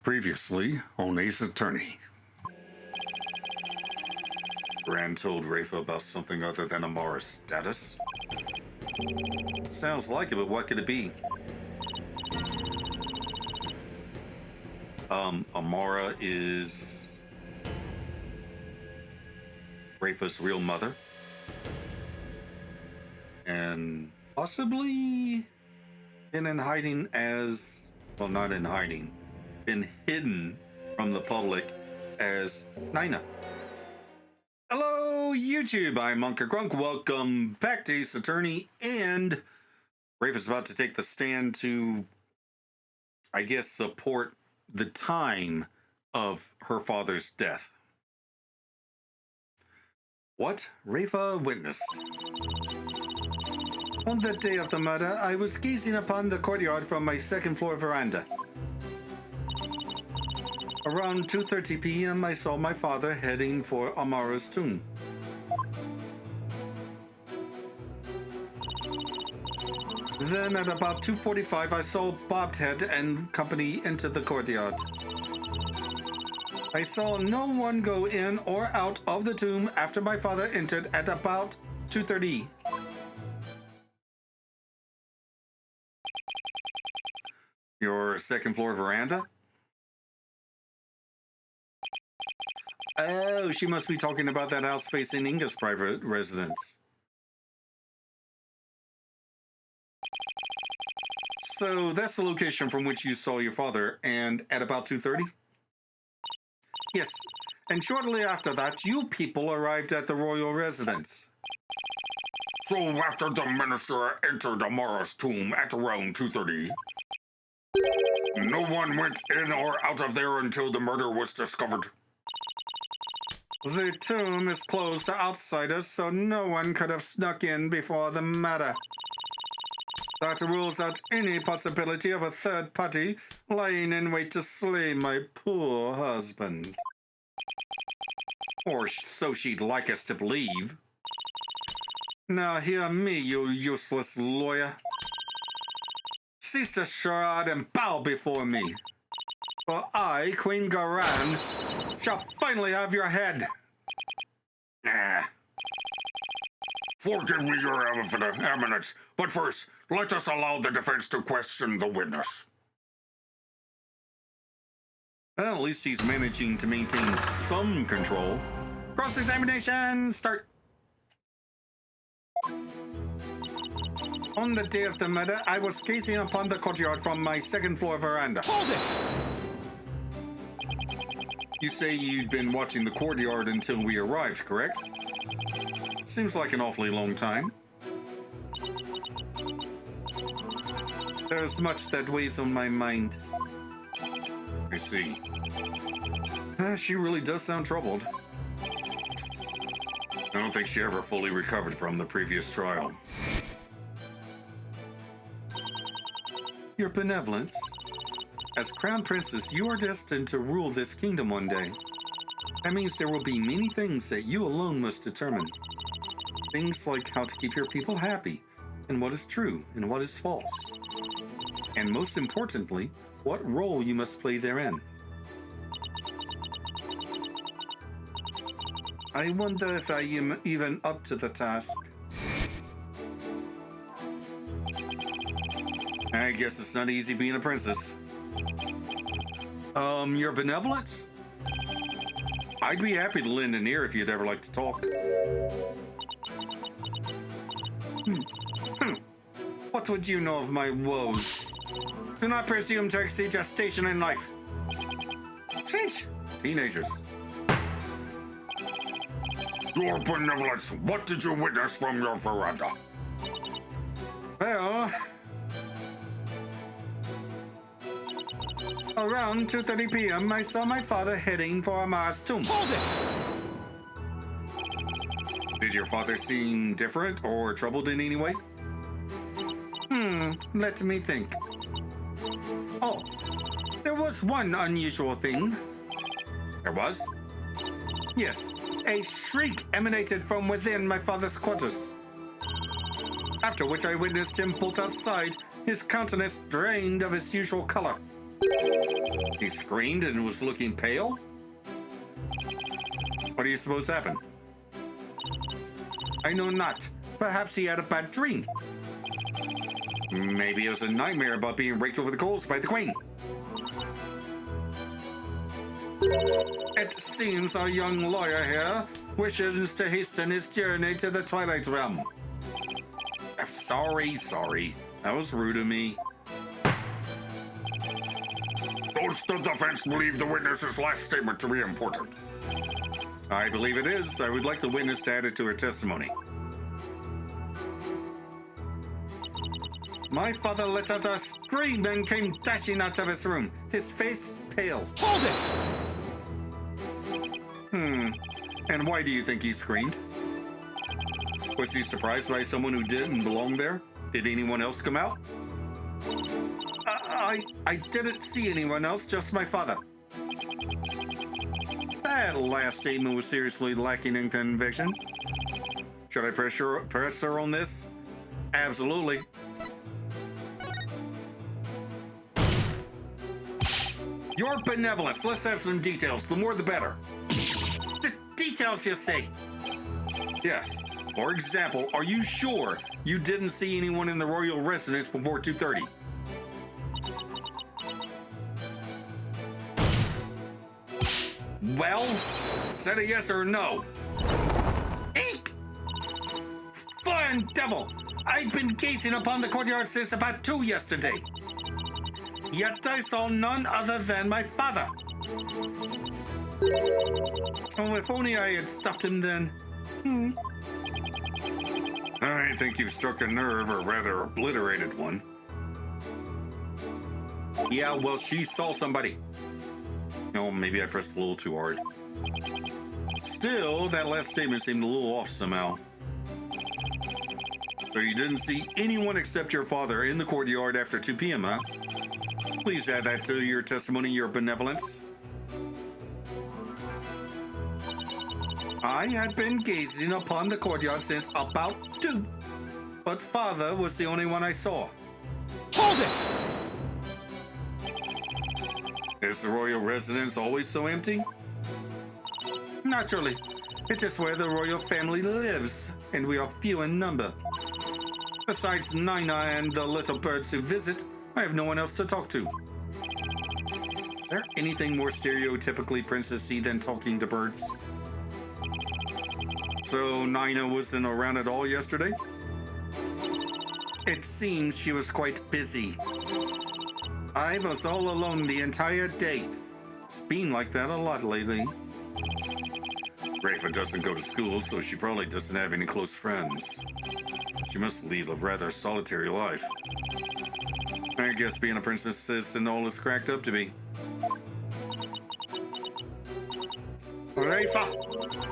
Previously on Ace Attorney. Rand told Rafa about something other than Amara's status. Sounds like it, but what could it be? Amara is Rafa's real mother. And possibly been in hiding as, well, not in hiding, been hidden from the public as Nina. Hello, YouTube. I'm Unca Crunk. Welcome back to Ace Attorney. And Rafa's about to take the stand to, I guess, support the time of her father's death. What Rafa witnessed. On the day of the murder, I was gazing upon the courtyard from my second-floor veranda. Around 2:30 p.m., I saw my father heading for Amara's tomb. Then at about 2:45, I saw Bobhead and company enter the courtyard. I saw no one go in or out of the tomb after my father entered at about 2:30. Your second floor veranda? Oh, she must be talking about that house facing Inga's private residence. So that's the location from which you saw your father, and at about 2:30? Yes, and shortly after that, you people arrived at the royal residence. So after the minister entered Amara's tomb at around 2:30, no one went in or out of there until the murder was discovered. The tomb is closed to outsiders, so no one could have snuck in before the murder. That rules out any possibility of a third party lying in wait to slay my poor husband. Or so she'd like us to believe. Now hear me, you useless lawyer. Cease the charade and bow before me. For I, Queen Garan, shall finally have your head. Forgive me, Your Eminence, but first, let us allow the defense to question the witness. Well, at least he's managing to maintain some control. Cross-examination, start. On the day of the murder, I was gazing upon the courtyard from my second-floor veranda. Hold it! You say you'd been watching the courtyard until we arrived, correct? Seems like an awfully long time. There's much that weighs on my mind. I see. She really does sound troubled. I don't think she ever fully recovered from the previous trial. Your benevolence. As Crown Princess, you are destined to rule this kingdom one day. That means there will be many things that you alone must determine. Things like how to keep your people happy, and what is true and what is false. And most importantly, what role you must play therein. I wonder if I am even up to the task. I guess it's not easy being a princess. Your benevolence? I'd be happy to lend an ear if you'd ever like to talk. What would you know of my woes? Do not presume to exceed your station in life. Sheesh. Teenagers. Your Benevolence, what did you witness from your veranda? Well, around 2:30 p.m., I saw my father heading for Amara's tomb. Hold it! Did your father seem different or troubled in any way? Let me think. Oh, there was one unusual thing. There was? Yes, a shriek emanated from within my father's quarters. After which I witnessed him bolt outside, his countenance drained of its usual color. He screamed and was looking pale? What do you suppose happened? I know not. Perhaps he had a bad dream. Maybe it was a nightmare about being raked over the coals by the queen. It seems our young lawyer here wishes to hasten his journey to the Twilight Realm. Sorry. That was rude of me. Does the defense believe the witness's last statement to be important? I believe it is. I would like the witness to add it to her testimony. My father let out a scream and came dashing out of his room, his face pale. Hold it! And why do you think he screamed? Was he surprised by someone who didn't belong there? Did anyone else come out? I didn't see anyone else, just my father. That last statement was seriously lacking in conviction. Should I press her on this? Absolutely. Your benevolence. Let's have some details. The more the better. The details, you say? Yes. For example, are you sure you didn't see anyone in the royal residence before 2:30? Well, said a yes or no. Eek! Flying devil! I've been gazing upon the courtyard since about 2 yesterday. Yet I saw none other than my father. Oh, if only I had stopped him then. I think you've struck a nerve, or rather obliterated one. Yeah, well, she saw somebody. Oh, maybe I pressed a little too hard. Still, that last statement seemed a little off somehow. So you didn't see anyone except your father in the courtyard after 2 p.m., huh? Please add that to your testimony, your benevolence. I had been gazing upon the courtyard since about 2, but father was the only one I saw. Hold it! Is the royal residence always so empty? Naturally. It is where the royal family lives, and we are few in number. Besides Nina and the little birds who visit, I have no one else to talk to. Is there anything more stereotypically princessy than talking to birds? So Nina wasn't around at all yesterday? It seems she was quite busy. I was all alone the entire day. It's been like that a lot lately. Rafa doesn't go to school, so she probably doesn't have any close friends. She must lead a rather solitary life. I guess being a princess isn't all it's cracked up to be. Rafa,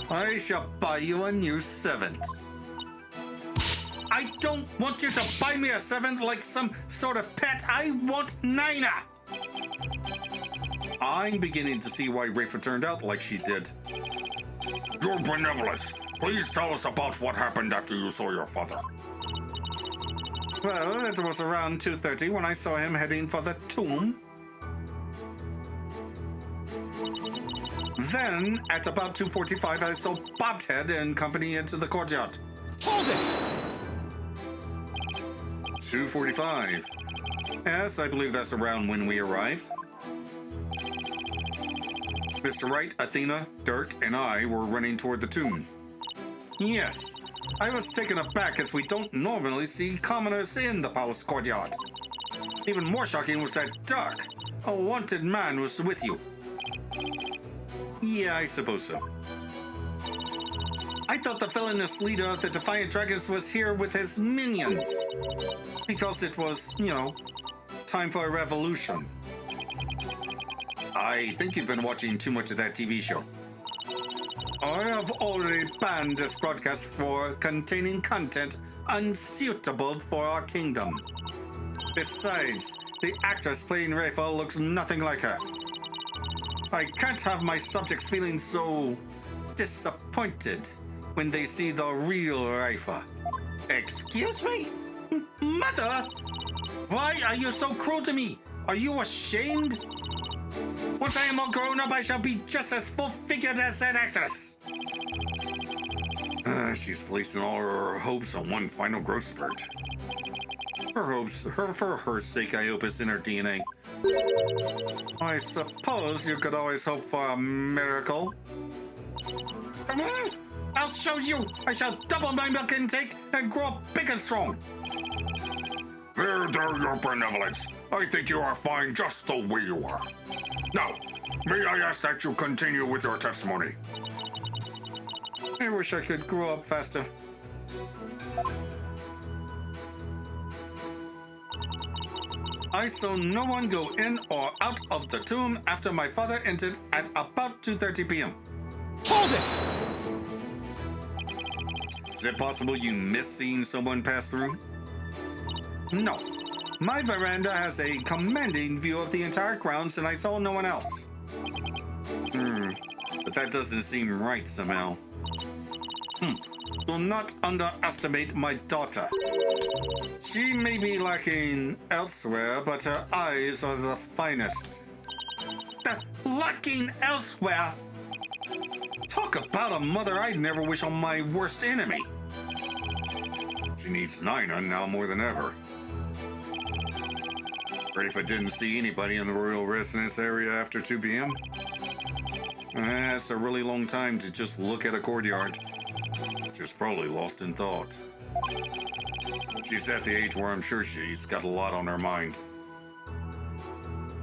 I shall buy you a new servant. I don't want you to buy me a servant like some sort of pet. I want Nina. I'm beginning to see why Rafa turned out like she did. Your benevolence, please tell us about what happened after you saw your father. Well, it was around 2:30 when I saw him heading for the tomb. Then, at about 2:45, I saw Bobhead and company into the courtyard. Hold it! 2:45. Yes, I believe that's around when we arrived. Mr. Wright, Athena, Dirk, and I were running toward the tomb. Yes, I was taken aback as we don't normally see commoners in the palace courtyard. Even more shocking was that Dirk, a wanted man, was with you. Yeah, I suppose so. I thought the villainous leader of the Defiant Dragons was here with his minions. Because it was, time for a revolution. I think you've been watching too much of that TV show. I have already banned this broadcast for containing content unsuitable for our kingdom. Besides, the actress playing Rafa looks nothing like her. I can't have my subjects feeling so disappointed when they see the real Rafa. Excuse me? Mother? Why are you so cruel to me? Are you ashamed? Once I am all grown up, I shall be just as full-figured as that actress. She's placing all her hopes on one final growth spurt. For her sake, I hope it's in her DNA. I suppose you could always hope for a miracle. I'll show you! I shall double my milk intake and grow up big and strong. There, your benevolence. I think you are fine just the way you are. Now, may I ask that you continue with your testimony? I wish I could grow up faster. I saw no one go in or out of the tomb after my father entered at about 2:30 p.m. Hold it! Is it possible you missed seeing someone pass through? No. My veranda has a commanding view of the entire grounds and I saw no one else. But that doesn't seem right somehow. Do not underestimate my daughter. She may be lacking elsewhere, but her eyes are the finest. Lacking elsewhere? Talk about a mother I'd never wish on my worst enemy. She needs Nina now more than ever. Rafa didn't see anybody in the royal residence area after 2 p.m. That's a really long time to just look at a courtyard. She's probably lost in thought. She's at the age where I'm sure she's got a lot on her mind.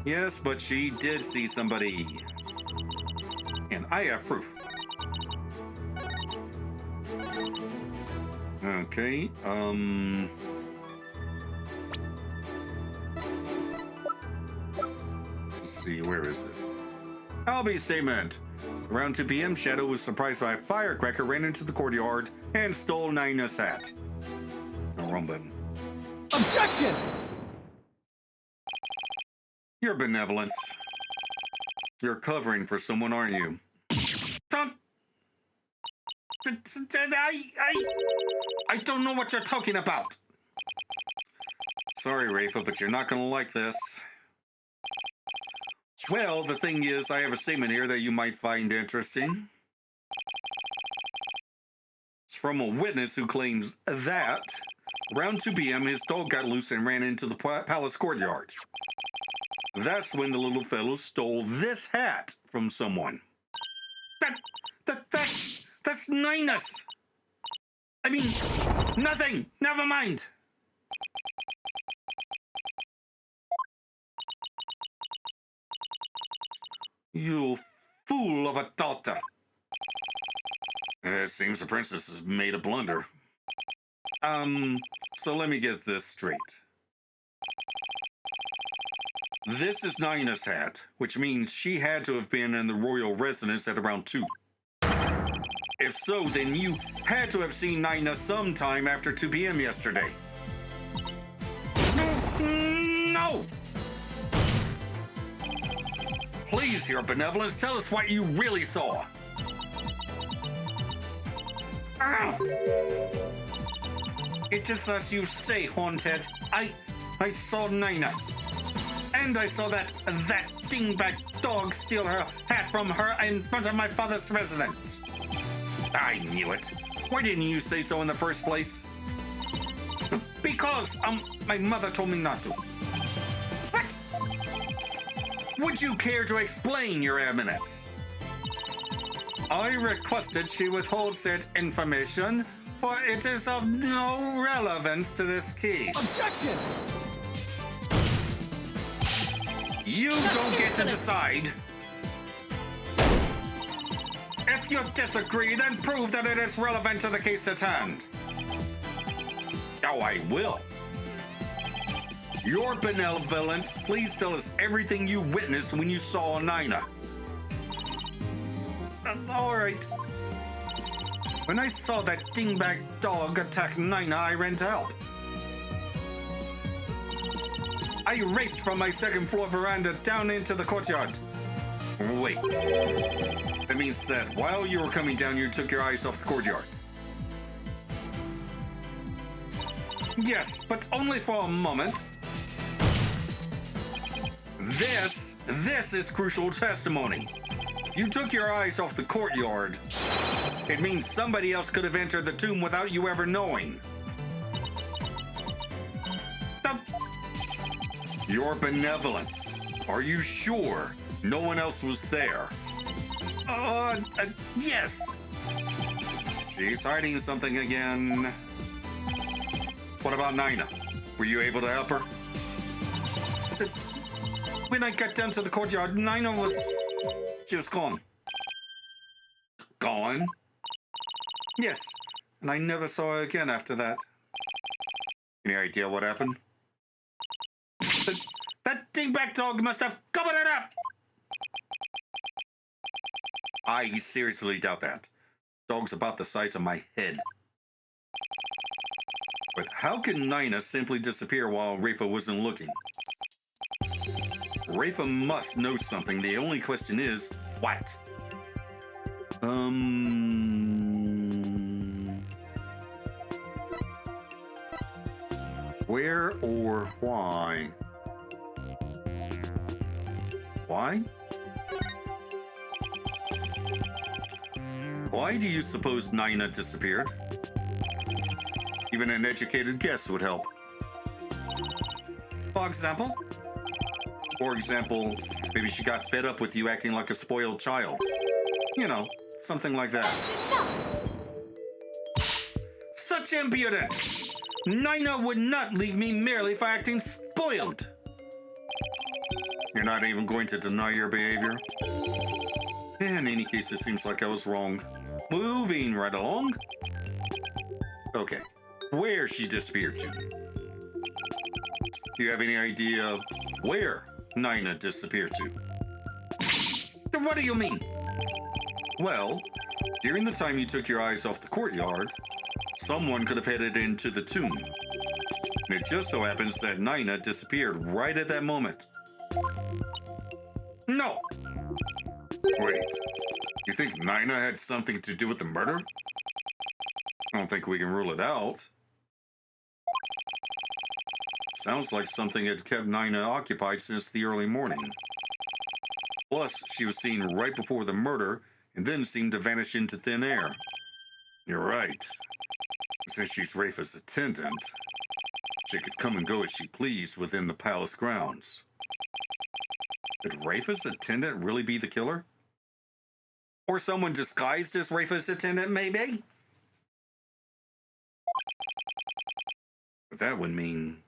Yes, but she did see somebody. And I have proof. Okay, let's see, where is it? Albie's statement. Around 2 p.m., Shadow was surprised by a firecracker, ran into the courtyard, and stole Nina's hat. Oh, wrong button. Objection! Your benevolence. You're covering for someone, aren't you? I don't know what you're talking about. Sorry, Rafa, but you're not gonna like this. Well, the thing is, I have a statement here that you might find interesting. It's from a witness who claims that around 2 p.m. his dog got loose and ran into the palace courtyard. That's when the little fellow stole this hat from someone. That's Nina's. I mean, nothing. Never mind. You fool of a daughter. It seems the princess has made a blunder. So let me get this straight. This is Nina's hat, which means she had to have been in the royal residence at around 2. If so, then you had to have seen Nina sometime after 2 p.m. yesterday. No! Please, Your Benevolence, tell us what you really saw. It is as you say, Haunted. I saw Nina. And I saw that dingbat dog steal her hat from her in front of my father's residence. I knew it. Why didn't you say so in the first place? Because, my mother told me not to. What? Would you care to explain, Your Eminence? I requested she withhold said information, for it is of no relevance to this case. Objection! You don't get to decide. If you disagree, then prove that it is relevant to the case at hand. Oh, I will. Your Benevolence, please tell us everything you witnessed when you saw Nina. All right. When I saw that dingbat dog attack Nina, I ran to help. I raced from my second floor veranda down into the courtyard. Wait. That means that while you were coming down, you took your eyes off the courtyard. Yes, but only for a moment. This is crucial testimony. You took your eyes off the courtyard. It means somebody else could have entered the tomb without you ever knowing. Your benevolence. Are you sure no one else was there? Yes. She's hiding something again. What about Nina? Were you able to help her? When I got down to the courtyard, she was gone. Gone? Yes, and I never saw her again after that. Any idea what happened? That dingbat dog must have covered it up! I seriously doubt that. Dog's about the size of my head. But how can Nina simply disappear while Rafa wasn't looking? Rafa must know something. The only question is, what? Where or why? Why? Why do you suppose Nina disappeared? Even an educated guess would help. For example, maybe she got fed up with you acting like a spoiled child. You know, something like that. Such impudence! Nina would not leave me merely for acting spoiled. You're not even going to deny your behavior? In any case, it seems like I was wrong. Moving right along. Okay, where she disappeared to? Do you have any idea where Nina disappeared to? What do you mean? Well, during the time you took your eyes off the courtyard, someone could have headed into the tomb. And it just so happens that Nina disappeared right at that moment. No! Wait, you think Nina had something to do with the murder? I don't think we can rule it out. Sounds like something had kept Nina occupied since the early morning. Plus, she was seen right before the murder and then seemed to vanish into thin air. You're right. Since she's Rafa's attendant, she could come and go as she pleased within the palace grounds. Could Rafa's attendant really be the killer? Or someone disguised as Rafa's attendant, maybe? But that would mean...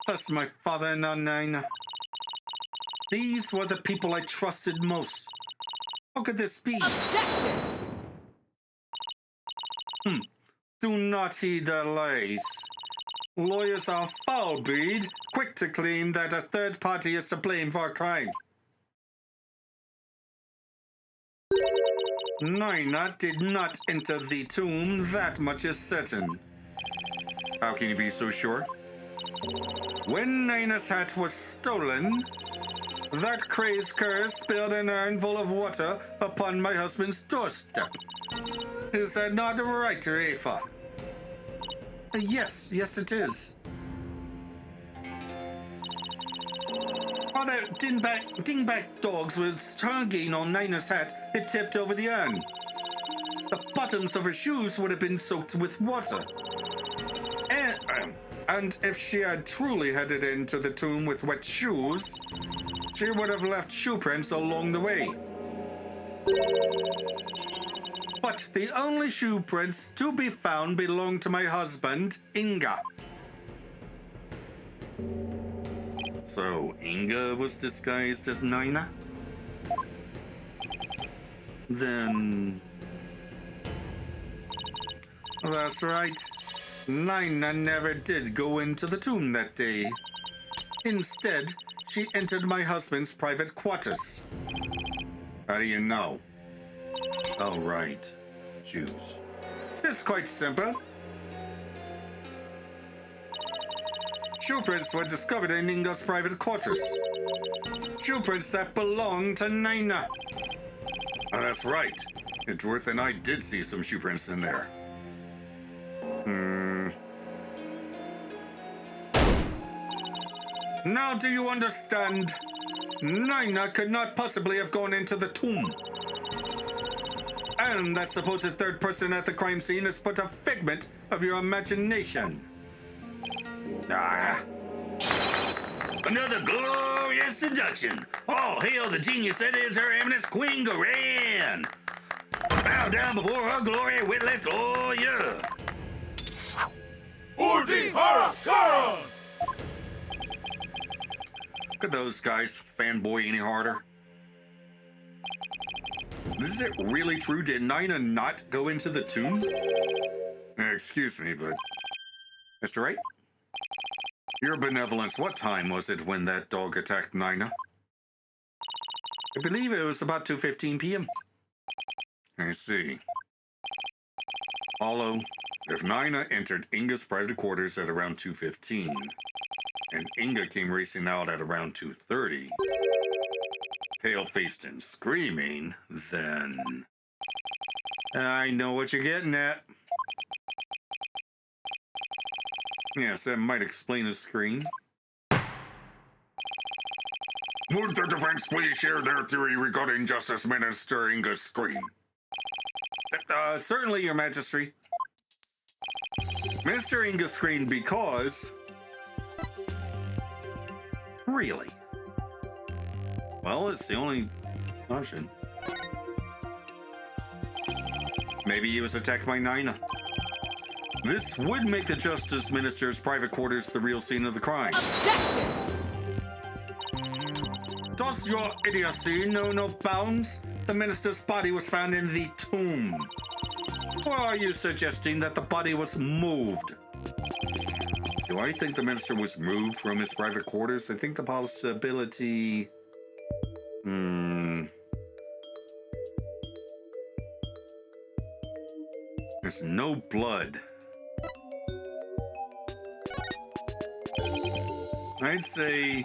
That's my father and Nina. These were the people I trusted most. How could this be? Objection! Do not heed their lies. Lawyers are foul breed, quick to claim that a third party is to blame for a crime. Nina did not enter the tomb, that much is certain. How can you be so sure? When Nina's hat was stolen, that crazed cur spilled an urn full of water upon my husband's doorstep. Is that not right, Rafa? Yes, it is. While that dingbat dogs was tugging on Nina's hat, it tipped over the urn. The bottoms of her shoes would have been soaked with water. And if she had truly headed into the tomb with wet shoes, she would have left shoe prints along the way. But the only shoe prints to be found belong to my husband, Inga. So Inga was disguised as Nina? Then... That's right. Nina never did go into the tomb that day. Instead, she entered my husband's private quarters. How do you know? Oh, right. Shoes. It's quite simple. Shoe prints were discovered in Inga's private quarters. Shoe prints that belong to Nina. Oh, that's right. Edgeworth and I did see some shoe prints in there. Now do you understand? Nina could not possibly have gone into the tomb. And that supposed third person at the crime scene is but a figment of your imagination. Ah. Another glorious deduction. All hail the genius that is Her Eminence Queen Garan. Bow down before her glory, witless lawyer. Urdi Hara Karan! Could those guys fanboy any harder? Is it really true? Did Nina not go into the tomb? Excuse me, but... Mr. Wright? Your benevolence, what time was it when that dog attacked Nina? I believe it was about 2:15 p.m. I see. Although, if Nina entered Inga's private quarters at around 2:15, and Inga came racing out at around 2:30, pale-faced and screaming, then... I know what you're getting at. Yes, that might explain the screen. Would the defense please share their theory regarding Justice Minister Inga's scream? Certainly, Your Majesty. Minister Inga screamed because... Really? Well, it's the only option. Maybe he was attacked by Nina. This would make the Justice Minister's private quarters the real scene of the crime. Objection! Does your idiocy know no bounds? The minister's body was found in the tomb. Or are you suggesting that the body was moved? Do I think the minister was moved from his private quarters? I think the possibility... There's no blood. I'd say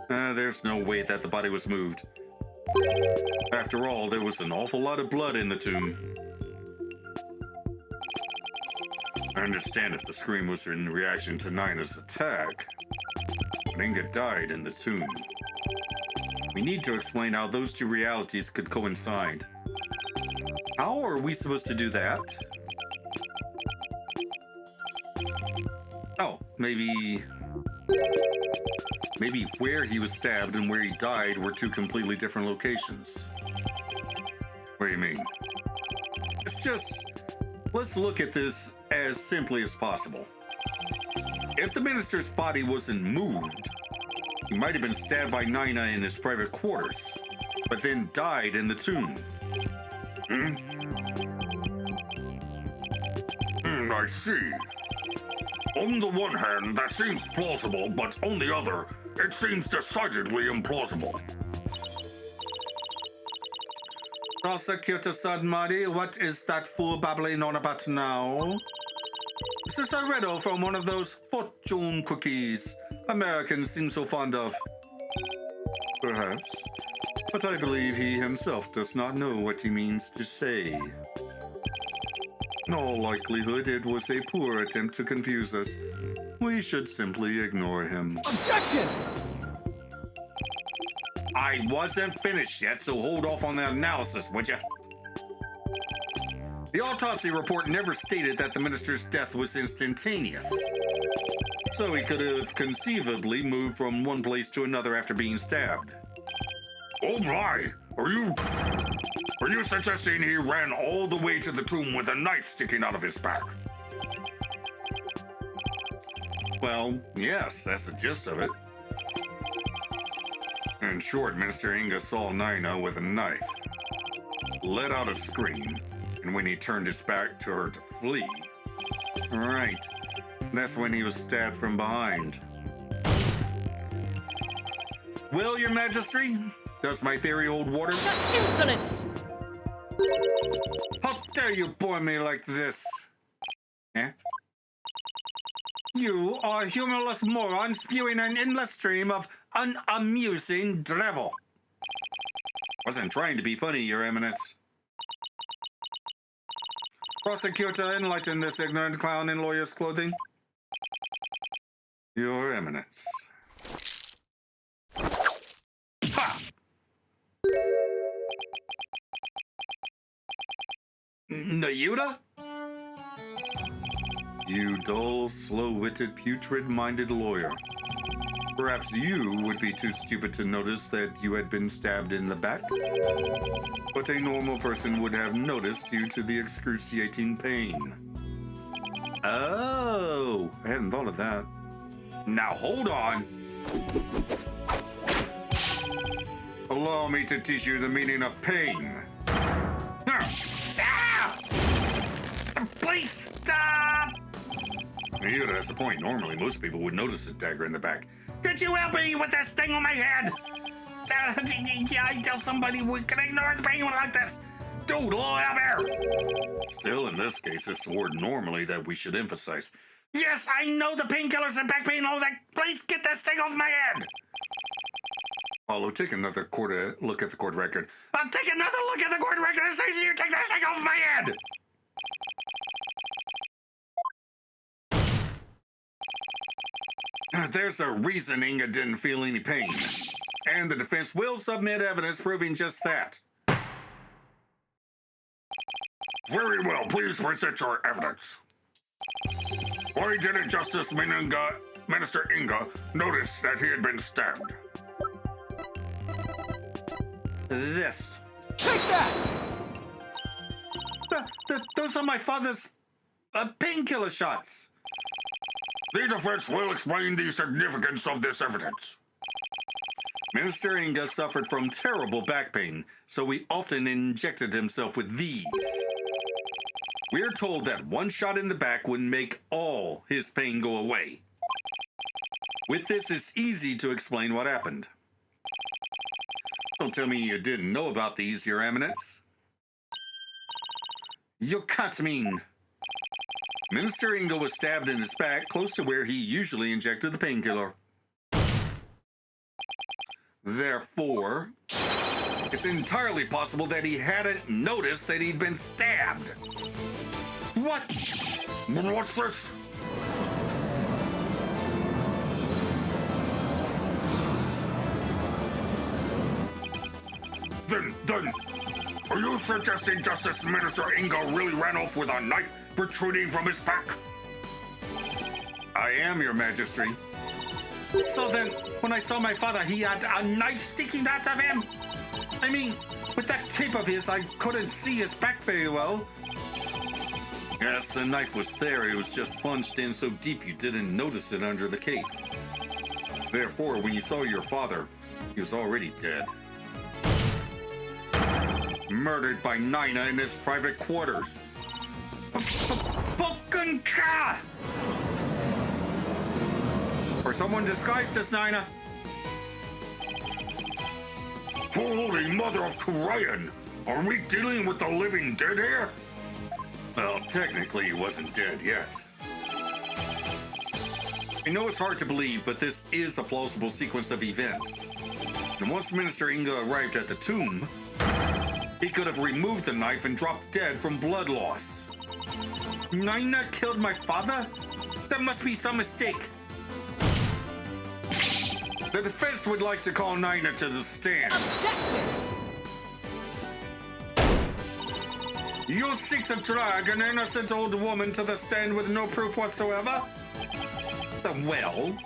there's no way that the body was moved. After all, there was an awful lot of blood in the tomb. I understand if the scream was in reaction to Nina's attack, but Inga died in the tomb. We need to explain how those two realities could coincide. How are we supposed to do that? Oh, maybe where he was stabbed and where he died were two completely different locations. What do you mean? It's just, let's look at this as simply as possible. If the minister's body wasn't moved, he might have been stabbed by Nina in his private quarters, but then died in the tomb. I see. On the one hand, that seems plausible, but on the other, it seems decidedly implausible. Prosecutor Sadmadi, what is that fool babbling on about now? Is this a riddle from one of those fortune cookies Americans seem so fond of? Perhaps, but I believe he himself does not know what he means to say. In all likelihood, it was a poor attempt to confuse us. We should simply ignore him. Objection! I wasn't finished yet, so hold off on the analysis, would you? The autopsy report never stated that the minister's death was instantaneous. So he could have conceivably moved from one place to another after being stabbed. Oh my! Are you suggesting he ran all the way to the tomb with a knife sticking out of his back? Well, yes, that's the gist of it. In short, Minister Inga saw Nina with a knife, let out a scream, and when he turned his back to her to flee, right, that's when he was stabbed from behind. Will, Your Majesty? Does my theory hold water? Such insolence! How dare you bore me like this? Eh? You are a humorless moron spewing an endless stream of unamusing drivel. Wasn't trying to be funny, Your Eminence. Prosecutor, enlighten this ignorant clown in lawyer's clothing. Your Eminence. Nayuta? You dull, slow-witted, putrid-minded lawyer. Perhaps you would be too stupid to notice that you had been stabbed in the back? But a normal person would have noticed due to the excruciating pain. Oh, I hadn't thought of that. Now hold on. Allow me to teach you the meaning of pain. Please stop! Nayuta has a point. Normally, most people would notice a dagger in the back. Could you help me with this thing on my head? I tell somebody we can ignore the pain like this. Dude, help here. Still, in this case, it's the word normally that we should emphasize. Yes, I know the painkillers and back pain, all that. Please get this thing off my head. Paulo, take another look at the court record. I'll take another look at the court record as soon as you take this thing off my head. There's a reason Inga didn't feel any pain. And the defense will submit evidence proving just that. Very well, please present your evidence. Why didn't Minister Inga notice that he had been stabbed? This. Take that! Those are my father's painkiller shots. The defense will explain the significance of this evidence. Minister Inga suffered from terrible back pain, so he often injected himself with these. We're told that one shot in the back would make all his pain go away. With this, it's easy to explain what happened. Don't tell me you didn't know about these, Your Eminence. You can't mean. Minister Inga was stabbed in his back close to where he usually injected the painkiller. Therefore, it's entirely possible that he hadn't noticed that he'd been stabbed. What? What's this? Then, are you suggesting Justice Minister Inga really ran off with a knife protruding from his back? I am, Your Majesty. So then, when I saw my father, he had a knife sticking out of him? I mean, with that cape of his, I couldn't see his back very well. Yes, the knife was there. It was just plunged in so deep you didn't notice it under the cape. Therefore, when you saw your father, he was already dead. Murdered by Nina in his private quarters. Unca! Or someone disguised as Nina. Holy Mother of Korean! Are we dealing with the living dead here? Well, technically, he wasn't dead yet. I know it's hard to believe, but this is a plausible sequence of events. And once Minister Inga arrived at the tomb, he could have removed the knife and dropped dead from blood loss. Nina killed my father? There must be some mistake. The defense would like to call Nina to the stand. Objection! You seek to drag an innocent old woman to the stand with no proof whatsoever? Well,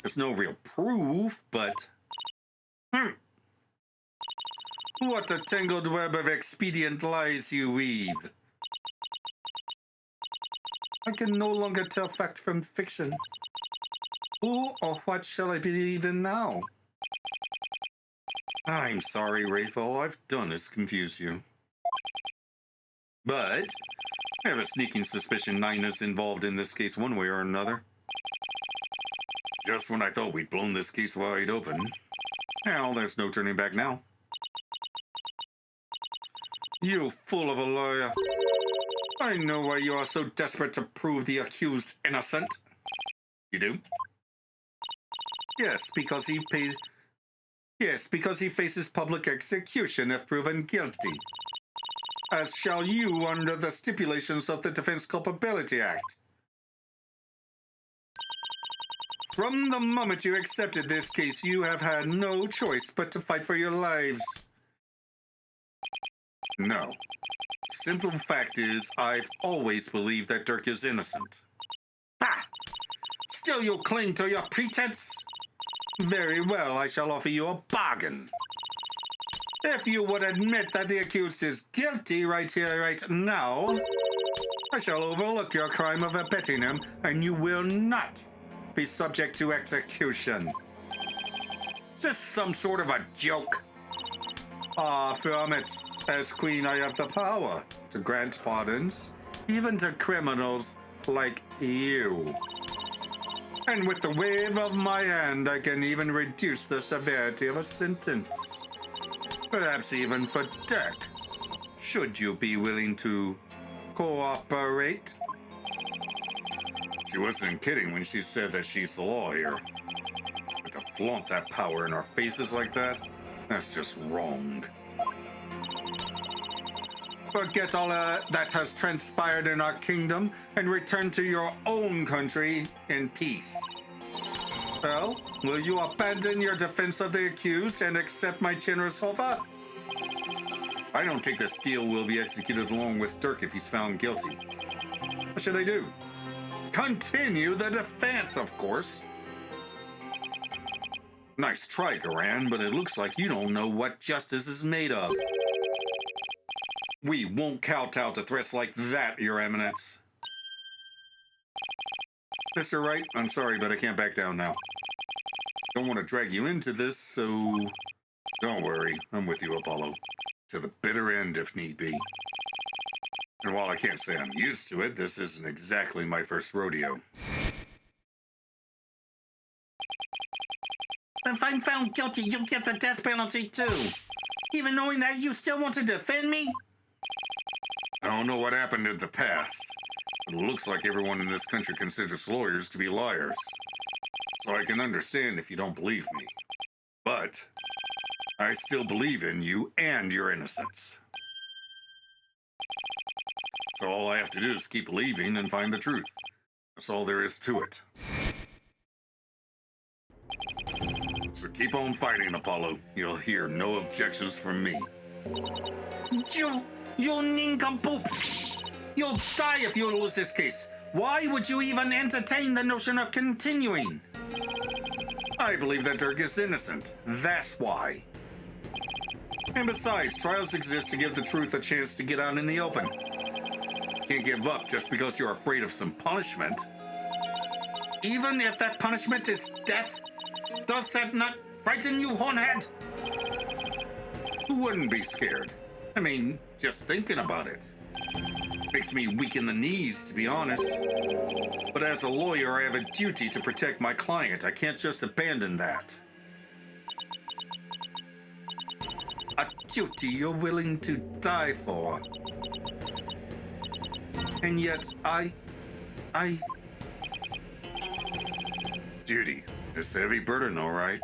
there's no real proof, but... What a tangled web of expedient lies you weave. I can no longer tell fact from fiction. Who or what shall I believe in now? I'm sorry, Wraith. All I've done is confuse you. But I have a sneaking suspicion Nina's involved in this case one way or another. Just when I thought we'd blown this case wide open. Well, there's no turning back now. You fool of a lawyer. I know why you are so desperate to prove the accused innocent. You do? Yes, because he faces public execution if proven guilty. As shall you under the stipulations of the Defense Culpability Act. From the moment you accepted this case, you have had no choice but to fight for your lives. No. simple fact is, I've always believed that Dirk is innocent. Ha! Still you cling to your pretense? Very well, I shall offer you a bargain. If you would admit that the accused is guilty right here, right now, I shall overlook your crime of abetting him, and you will not be subject to execution. Is this some sort of a joke? Far from it. As queen, I have the power to grant pardons, even to criminals like you. And with the wave of my hand, I can even reduce the severity of a sentence. Perhaps even for Dirk. Should you be willing to cooperate? She wasn't kidding when she said that she's the law here. But to flaunt that power in our faces like that, that's just wrong. Forget all that has transpired in our kingdom and return to your own country in peace. Well, will you abandon your defense of the accused and accept my generous offer? I don't think this deal will be executed along with Dirk if he's found guilty. What should I do? Continue the defense, of course. Nice try, Garan, but it looks like you don't know what justice is made of. We won't kowtow to threats like that, Your Eminence. Mr. Wright, I'm sorry, but I can't back down now. Don't want to drag you into this, so don't worry. I'm with you, Apollo. To the bitter end, if need be. And while I can't say I'm used to it, this isn't exactly my first rodeo. If I'm found guilty, you'll get the death penalty too. Even knowing that, you still want to defend me? I don't know what happened in the past, but it looks like everyone in this country considers lawyers to be liars. So I can understand if you don't believe me. But I still believe in you and your innocence. So all I have to do is keep believing and find the truth. That's all there is to it. So keep on fighting, Apollo. You'll hear no objections from me. You nincompoops! You'll die if you lose this case. Why would you even entertain the notion of continuing? I believe that Dirk is innocent. That's why. And besides, trials exist to give the truth a chance to get out in the open. Can't give up just because you're afraid of some punishment. Even if that punishment is death? Does that not frighten you, Hornhead? Who wouldn't be scared? I mean, just thinking about it. Makes me weak in the knees, to be honest. But as a lawyer, I have a duty to protect my client. I can't just abandon that. A duty you're willing to die for. And yet, Duty. It's a heavy burden, all right.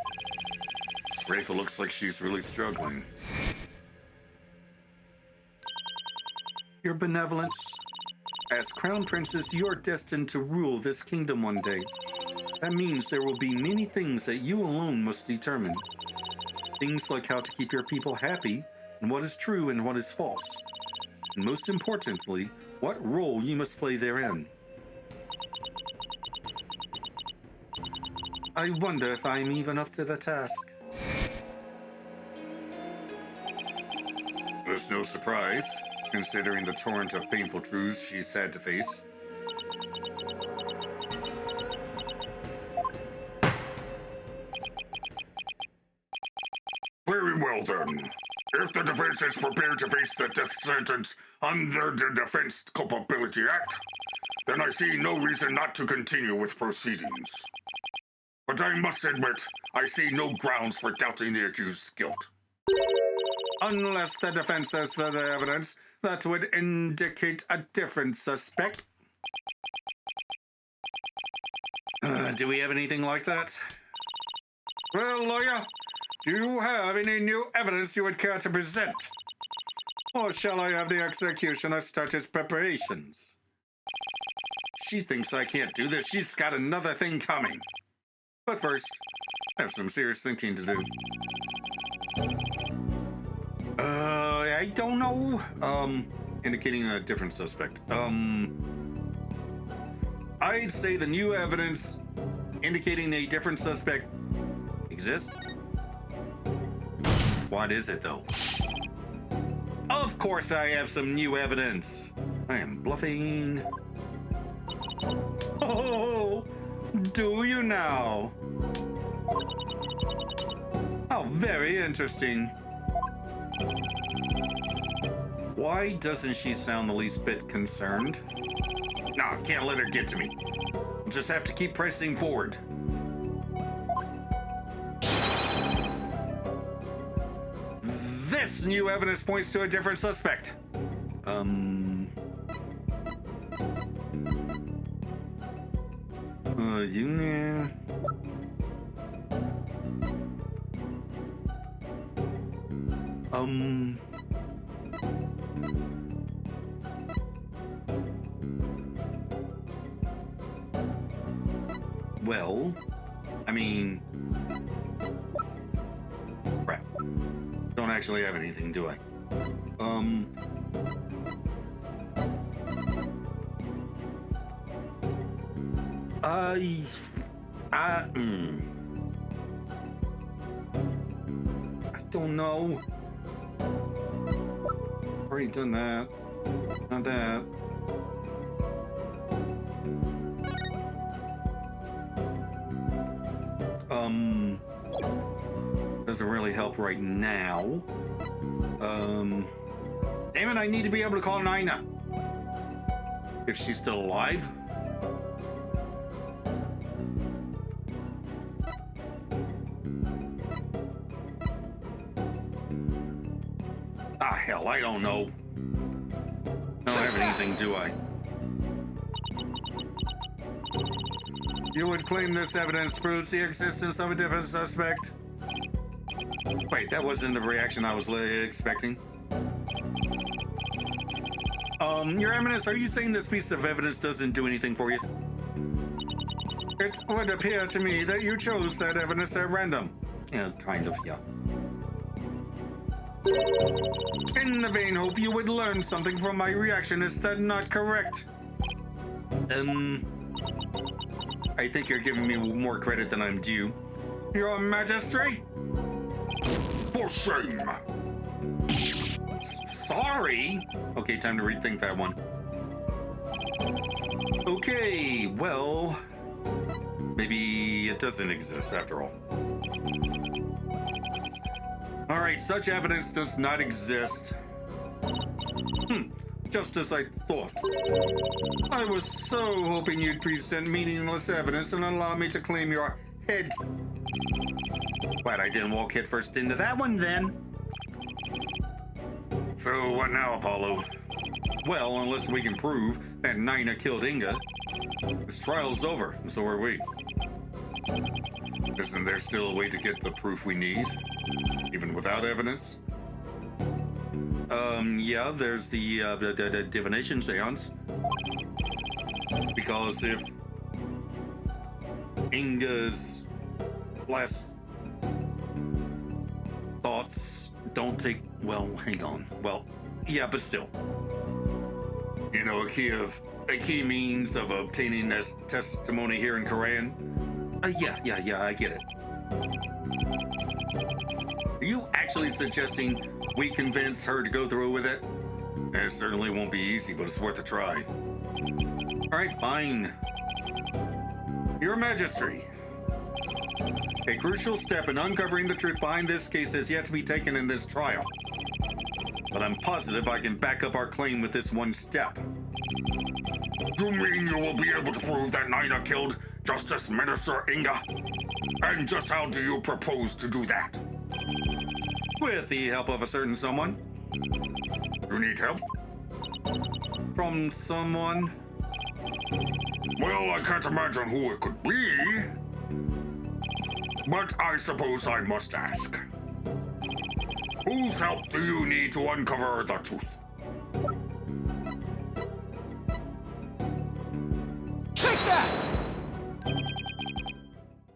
Rafa looks like she's really struggling. Your benevolence. As Crown Princess, you're destined to rule this kingdom one day. That means there will be many things that you alone must determine. Things like how to keep your people happy, and what is true and what is false. And most importantly, what role you must play therein. I wonder if I'm even up to the task. It's no surprise, considering the torrent of painful truths she's had to face. Very well then. If the defense is prepared to face the death sentence under the Defense Culpability Act, then I see no reason not to continue with proceedings. But I must admit, I see no grounds for doubting the accused's guilt. Unless the defense has further evidence that would indicate a different suspect. Do we have anything like that? Well, lawyer, do you have any new evidence you would care to present? Or shall I have the executioner start his preparations? She thinks I can't do this. She's got another thing coming. But first, I have some serious thinking to do. I don't know. indicating a different suspect. I'd say the new evidence indicating a different suspect exists. What is it, though? Of course I have some new evidence. I am bluffing. Oh, do you now? How very interesting. Why doesn't she sound the least bit concerned? No, can't let her get to me. I'll just have to keep pressing forward. This new evidence points to a different suspect. You know. Well, I mean, crap. Don't actually have anything, do I? I don't know. Already done that. Not that. Doesn't really help right now. Damn it, I need to be able to call Nina. If she's still alive. Ah, hell, I don't know. I don't have anything, do I? You would claim this evidence proves the existence of a different suspect? Wait, that wasn't the reaction I was expecting. Your Eminence, are you saying this piece of evidence doesn't do anything for you? It would appear to me that you chose that evidence at random. Yeah, kind of, yeah. In the vain hope you would learn something from my reaction, is that not correct? I think you're giving me more credit than I'm due. Your Majesty? For shame! Sorry? Okay, time to rethink that one. Okay, well, maybe it doesn't exist after all. All right, such evidence does not exist. Just as I thought. I was so hoping you'd present meaningless evidence and allow me to claim your head. Glad I didn't walk headfirst into that one then. So what now, Apollo? Well, unless we can prove that Nina killed Inga, this trial's over, and so are we. Isn't there still a way to get the proof we need, even without evidence? Yeah, there's the divination seance. Because if Inga's last thoughts don't take, well, hang on. Well, yeah, but still. You know, a key means of obtaining this testimony here in Koran. Yeah, I get it. Are you actually suggesting we convince her to go through with it? It certainly won't be easy, but it's worth a try. All right, fine. Your Majesty, a crucial step in uncovering the truth behind this case has yet to be taken in this trial. But I'm positive I can back up our claim with this one step. You mean you will be able to prove that Nina killed Justice Minister Inga? And just how do you propose to do that? With the help of a certain someone. You need help? From someone? Well, I can't imagine who it could be. But I suppose I must ask. Whose help do you need to uncover the truth? Take that!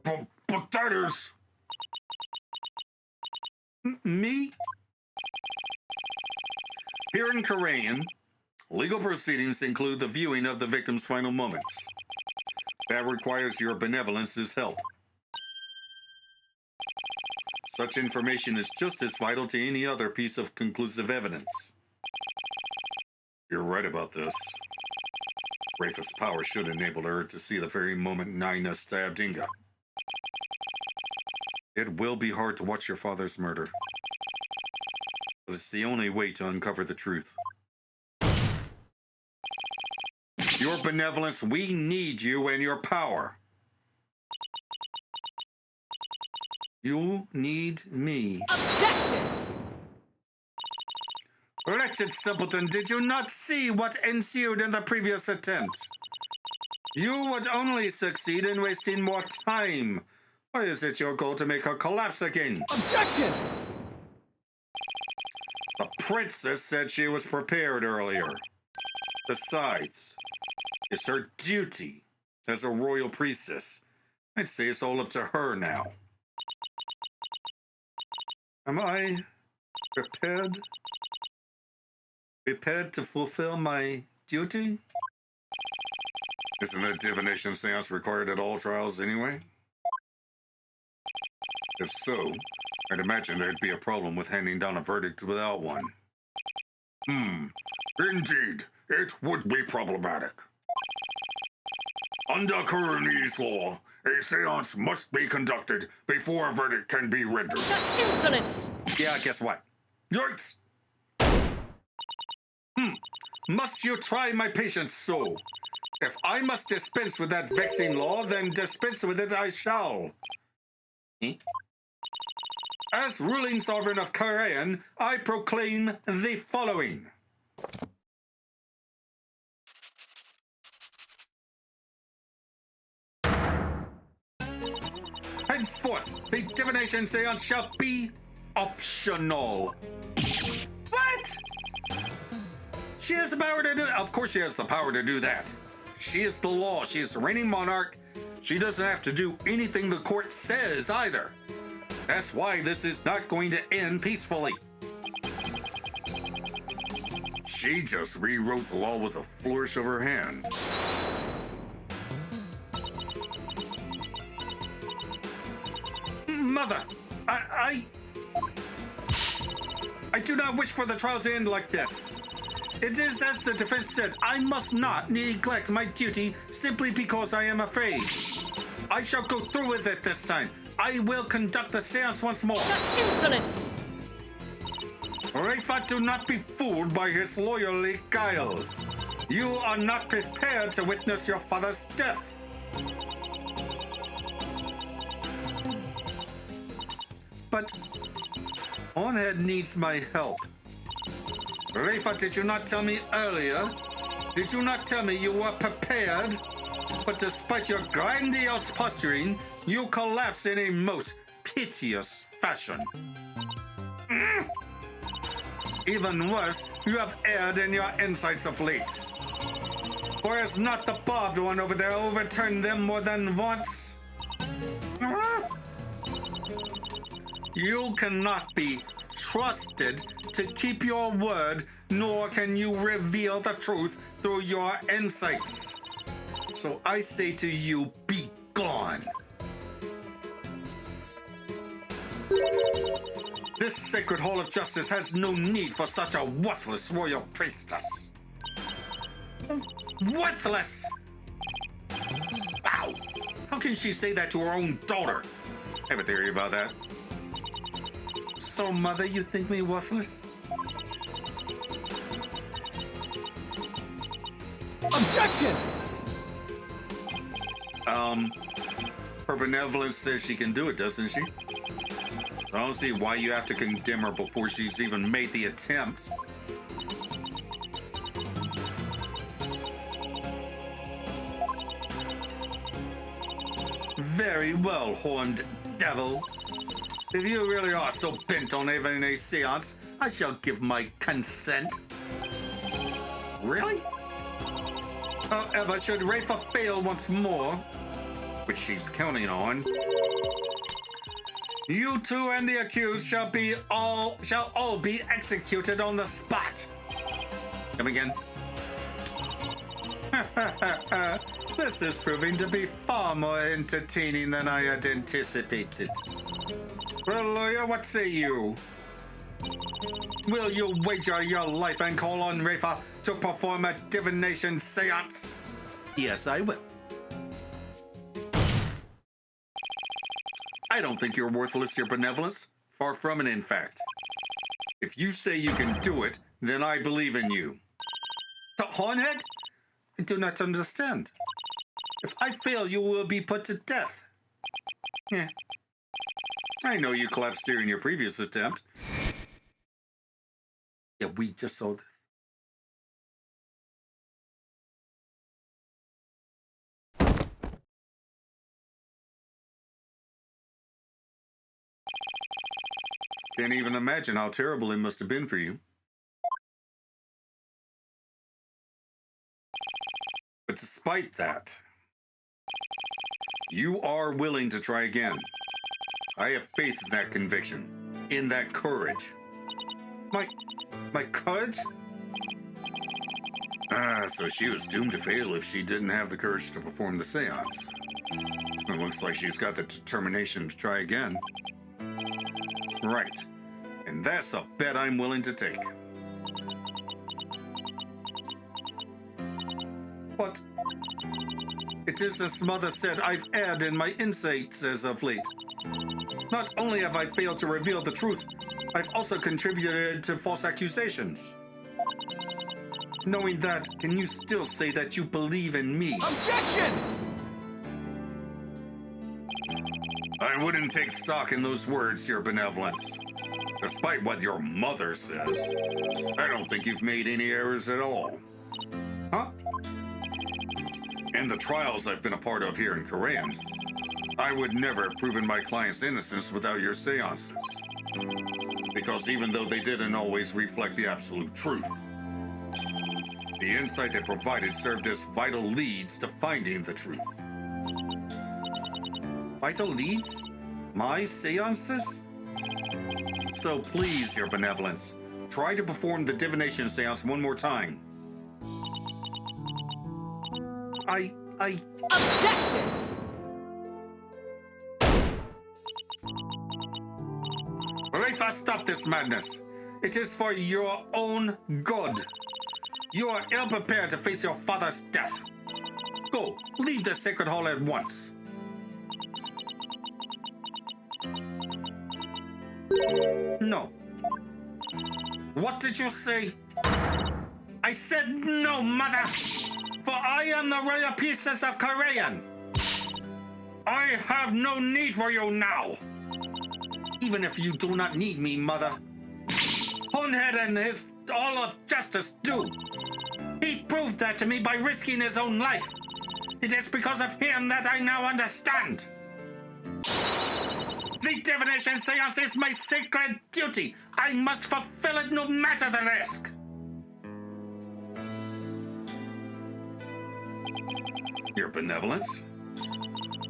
But that is... Me? Here in Korean, Legal proceedings include the viewing of the victim's final moments. That requires your benevolence's help. Such information is just as vital to any other piece of conclusive evidence. You're right about this. Rafa's power should enable her to see the very moment Nina stabbed Inga. It will be hard to watch your father's murder, but it's the only way to uncover the truth. Your benevolence, we need you and your power. You need me. Objection! Wretched simpleton, did you not see what ensued in the previous attempt? You would only succeed in wasting more time. Or is it your goal to make her collapse again? Objection! The princess said she was prepared earlier. Besides, it's her duty as a royal priestess. I'd say it's all up to her now. Am I prepared? Prepared to fulfill my duty? Isn't a divination seance required at all trials anyway? If so, I'd imagine there'd be a problem with handing down a verdict without one. Indeed, it would be problematic. Under Kurunese law, a seance must be conducted before a verdict can be rendered. Such insolence! Yeah, guess what? Yikes! Must you try my patience so? If I must dispense with that vexing law, then dispense with it I shall. As ruling sovereign of Korean, I proclaim the following. Henceforth, the divination seance shall be optional. What? She has the power to do that. Of course she has the power to do that. She is the law. She is the reigning monarch. She doesn't have to do anything the court says either. That's why this is not going to end peacefully. She just rewrote the law with a flourish of her hand. Mother, I do not wish for the trial to end like this. It is as the defense said, I must not neglect my duty simply because I am afraid. I shall go through with it this time. I will conduct the seance once more. Such insolence! Rafa, do not be fooled by his lawyerly guile. You are not prepared to witness your father's death. But Onhead needs my help. Rafa, did you not tell me earlier? Did you not tell me you were prepared? But despite your grandiose posturing, you collapsed in a most piteous fashion. Even worse, you have erred in your insights of late. Or has not the barbed one over there overturned them more than once? You cannot be trusted to keep your word, nor can you reveal the truth through your insights. So I say to you, be gone. This sacred hall of justice has no need for such a worthless royal priestess. Worthless! Wow! How can she say that to her own daughter? I have a theory about that. So, Mother, you think me worthless? Objection! Her benevolence says she can do it, doesn't she? So I don't see why you have to condemn her before she's even made the attempt. Very well, horned devil. If you really are so bent on having a seance, I shall give my consent. Really? However, should Rafa fail once more, which she's counting on, you two and the accused shall all be executed on the spot. Come again. This is proving to be far more entertaining than I had anticipated. Well, lawyer, what say you? Will you wager your life and call on Rafa to perform a divination seance? Yes, I will. I don't think you're worthless, your benevolence. Far from it, in fact. If you say you can do it, then I believe in you. The Hornhead? I do not understand. If I fail, you will be put to death. Yeah. I know you collapsed during your previous attempt. Yeah, we just saw this. Can't even imagine how terrible it must have been for you. But despite that, you are willing to try again. I have faith in that conviction, in that courage. My courage? So she was doomed to fail if she didn't have the courage to perform the seance. It looks like she's got the determination to try again. Right. And that's a bet I'm willing to take. But it is as Mother said, I've erred in my insights as of late. Not only have I failed to reveal the truth, I've also contributed to false accusations. Knowing that, can you still say that you believe in me? Objection! I wouldn't take stock in those words, your benevolence. Despite what your mother says, I don't think you've made any errors at all. Huh? In the trials I've been a part of here in Korean, I would never have proven my client's innocence without your seances. Because even though they didn't always reflect the absolute truth, the insight they provided served as vital leads to finding the truth. Vital leads? My seances? So please, your benevolence, try to perform the divination seance one more time. Objection! Rafa, stop this madness. It is for your own good. You are ill-prepared to face your father's death. Go, leave the sacred hall at once. No. What did you say? I said no, mother! For I am the royal priestess of Korean. I have no need for you now. Even if you do not need me, mother. Hornhead and his all of justice do. He proved that to me by risking his own life. It is because of him that I now understand. The divination seance is my sacred duty. I must fulfill it no matter the risk. Your benevolence?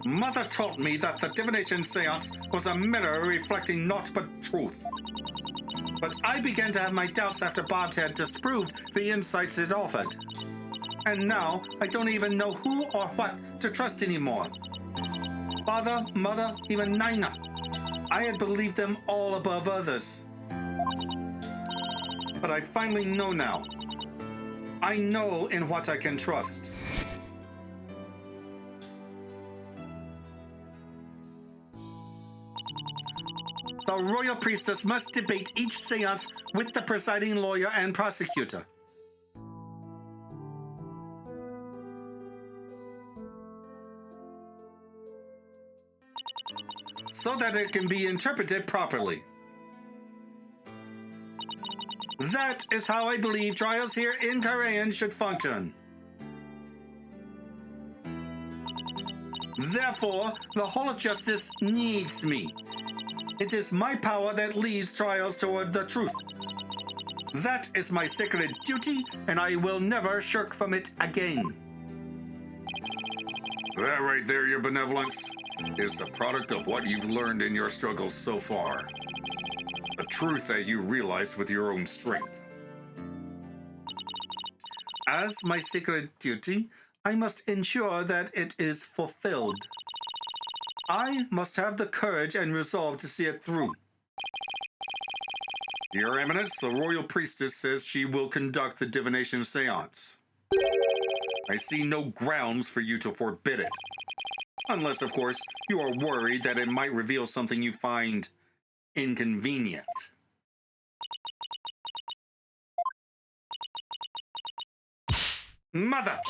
Mother taught me that the divination seance was a mirror reflecting naught but truth. But I began to have my doubts after Bob had disproved the insights it offered. And now I don't even know who or what to trust anymore. Father, mother, even Nina. I had believed them all above others. But I finally know now. I know in what I can trust. The royal priestess must debate each seance with the presiding lawyer and prosecutor. So that it can be interpreted properly. That is how I believe trials here in Korean should function. Therefore, the Hall of Justice needs me. It is my power that leads trials toward the truth. That is my sacred duty, and I will never shirk from it again. That right there, your benevolence, is the product of what you've learned in your struggles so far. A truth that you realized with your own strength. As my sacred duty, I must ensure that it is fulfilled. I must have the courage and resolve to see it through. Your Eminence, the royal priestess says she will conduct the divination seance. I see no grounds for you to forbid it. Unless, of course, you are worried that it might reveal something you find inconvenient. Mother,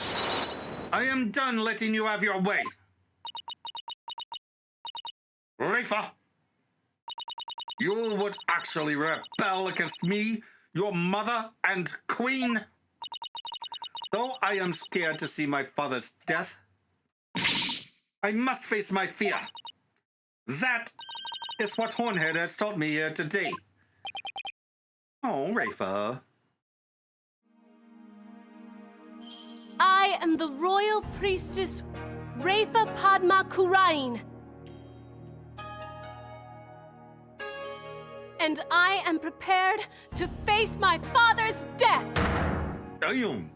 I am done letting you have your way. Rafa, you would actually rebel against me, your mother and queen? Though I am scared to see my father's death, I must face my fear. That is what Hornhead has taught me here today. Oh, Rafa. I am the royal priestess Rafa Padma Kurain. And I am prepared to face my father's death. Damn.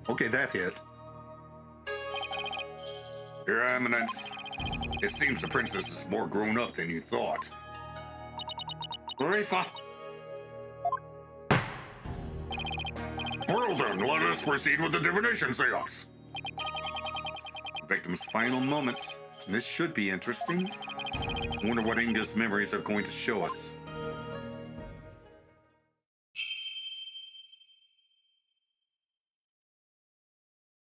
Okay, that hit. Your Eminence, it seems the princess is more grown up than you thought. Rafa. Well then, let us proceed with the divination seance. Victim's final moments. This should be interesting. I wonder what Inga's memories are going to show us.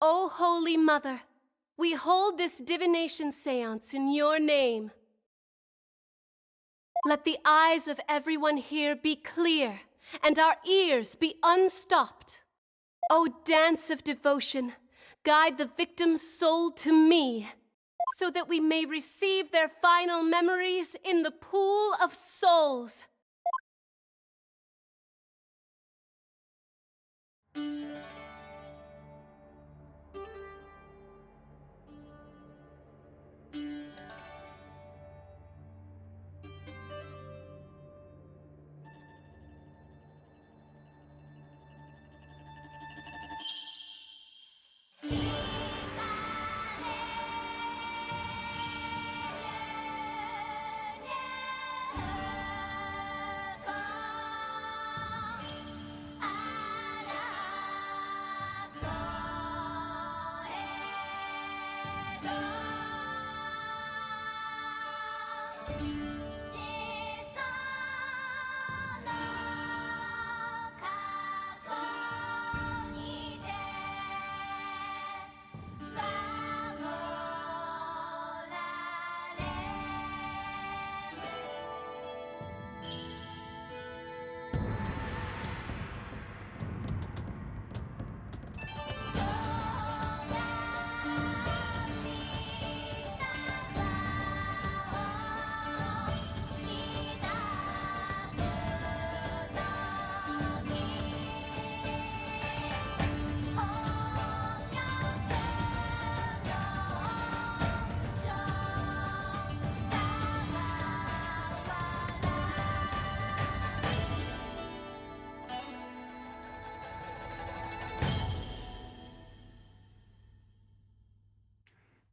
O Holy Mother, we hold this divination seance in your name. Let the eyes of everyone here be clear and our ears be unstopped. O dance of devotion, guide the victim's soul to me, so that we may receive their final memories in the pool of souls.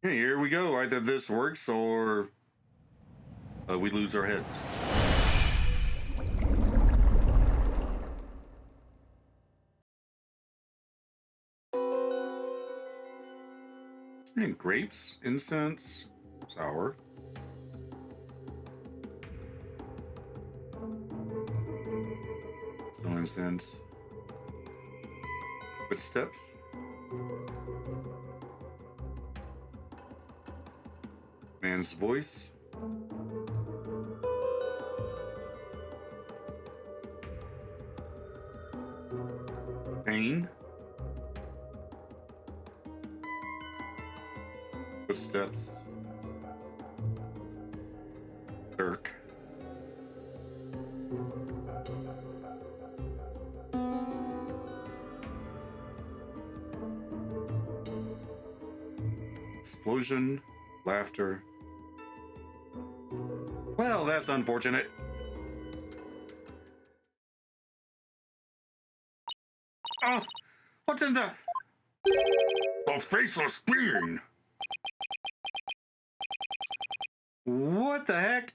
Hey, here we go. Either this works or we lose our heads. And grapes, incense, sour. Still incense. Footsteps. Man's voice. Pain. Footsteps. Dirk. Explosion. Laughter. Well, that's unfortunate. Oh, What's in the... A faceless being. What the heck?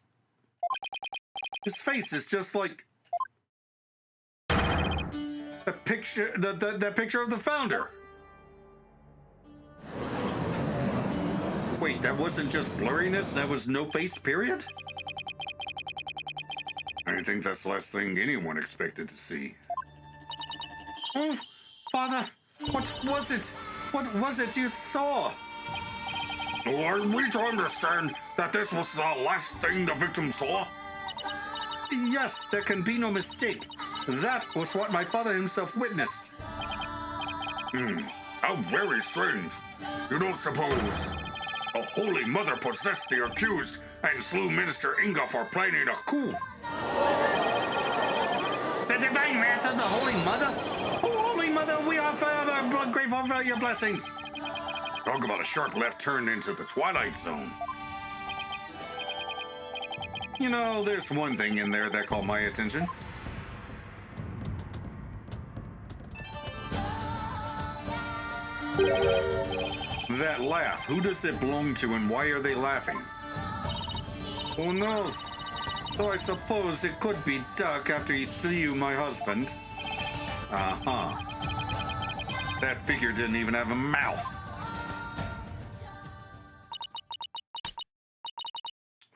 His face is just like... the picture... that picture of the founder. Wait, that wasn't just blurriness? That was no face, period? I think that's the last thing anyone expected to see. Oh, Father, what was it? What was it you saw? Are we to understand that this was the last thing the victim saw? Yes, there can be no mistake. That was what my father himself witnessed. How very strange. You don't suppose a holy mother possessed the accused and slew Minister Inga for planning a coup? The divine wrath of the Holy Mother? Oh, Holy Mother, we are forever grateful for your blessings. Talk about a sharp left turn into the Twilight Zone. You know, there's one thing in there that caught my attention. That laugh, who does it belong to and why are they laughing? Who knows? Though I suppose it could be Duck after he slew my husband. Uh-huh. That figure didn't even have a mouth.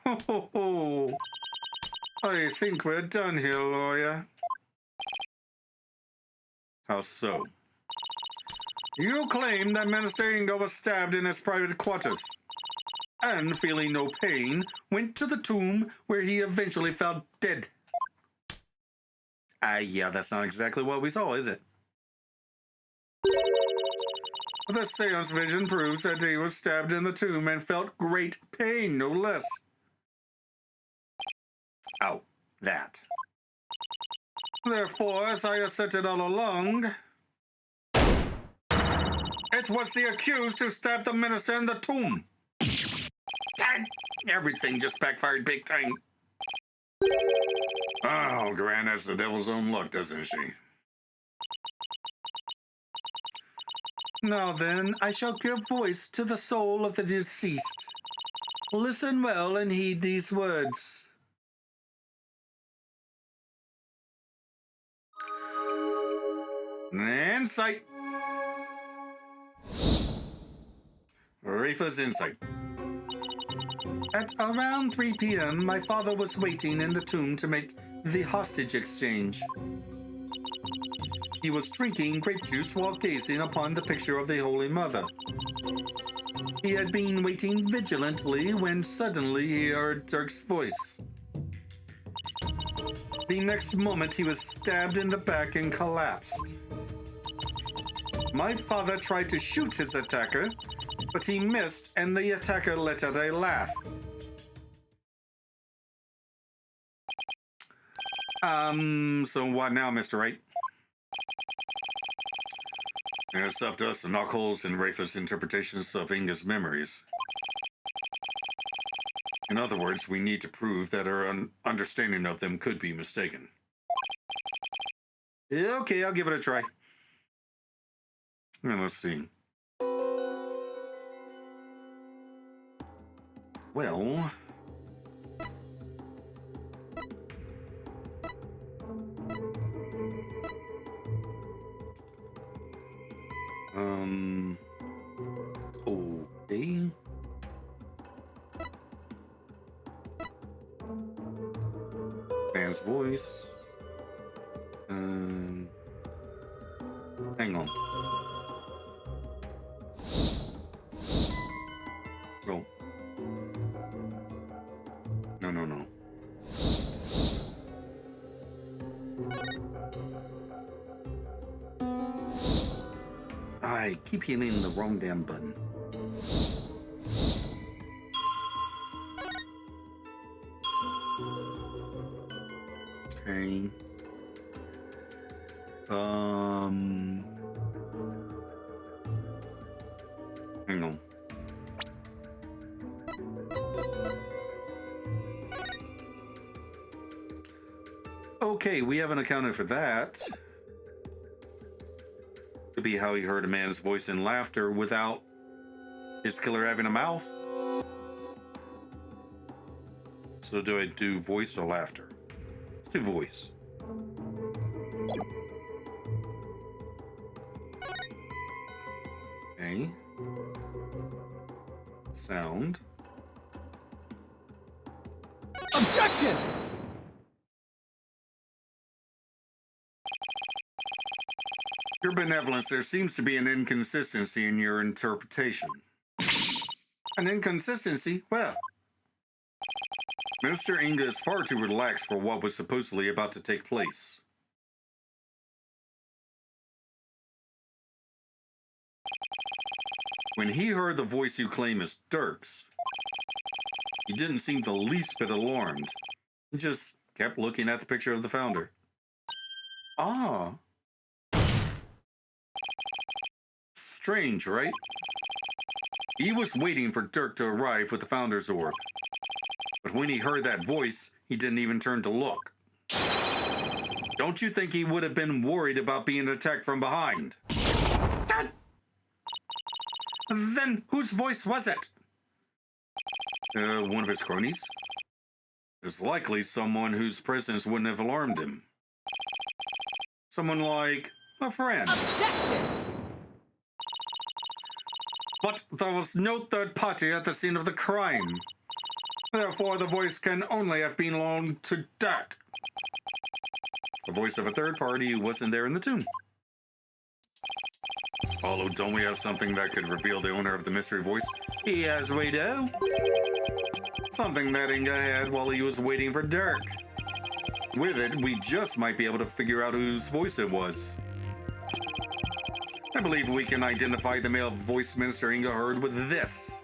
Ho, ho, ho. I think we're done here, lawyer. How so? You claim that Minister Inga was stabbed in his private quarters, and feeling no pain, went to the tomb where he eventually fell dead. Yeah, that's not exactly what we saw, is it? The seance vision proves that he was stabbed in the tomb and felt great pain, no less. Oh, that. Therefore, as I asserted all along, it was the accused who stabbed the minister in the tomb. Dang, everything just backfired big time. Oh, Gran has the devil's own luck, doesn't she? Now then, I shall give voice to the soul of the deceased. Listen well and heed these words. Insight. Rafa's insight. At around 3 p.m., my father was waiting in the tomb to make the hostage exchange. He was drinking grape juice while gazing upon the picture of the Holy Mother. He had been waiting vigilantly when suddenly he heard Dirk's voice. The next moment, he was stabbed in the back and collapsed. My father tried to shoot his attacker, but he missed, and the attacker let out a laugh. So what now, Mr. Wright? It's up to us to knock holes in Rafa's interpretations of Inga's memories. In other words, we need to prove that our understanding of them could be mistaken. Okay, I'll give it a try. Now, let's see. Well... Okay. Man's voice. Hang on. Oh. No. I keep hitting the wrong damn button. Okay. Hang on. Okay, we haven't accounted for that. Could be how he heard a man's voice in laughter without his killer having a mouth. So do I do voice or laughter? Let's do voice. Okay. Sound. Objection! Your benevolence, there seems to be an inconsistency in your interpretation. An inconsistency? Well, Minister Inga is far too relaxed for what was supposedly about to take place. When he heard the voice you claim is Dirk's, he didn't seem the least bit alarmed. He just kept looking at the picture of the founder. Ah. Strange, right? He was waiting for Dirk to arrive with the founder's orb. But when he heard that voice, he didn't even turn to look. Don't you think he would have been worried about being attacked from behind? Then whose voice was it? One of his cronies? It's likely someone whose presence wouldn't have alarmed him. Someone like a friend. Objection! But there was no third party at the scene of the crime. Therefore, the voice can only have belonged to Dirk. The voice of a third party who wasn't there in the tomb. Although, don't we have something that could reveal the owner of the mystery voice? Yes, we do. Something that Inga had while he was waiting for Dirk. With it, we just might be able to figure out whose voice it was. I believe we can identify the male voice Minister Inga heard with this.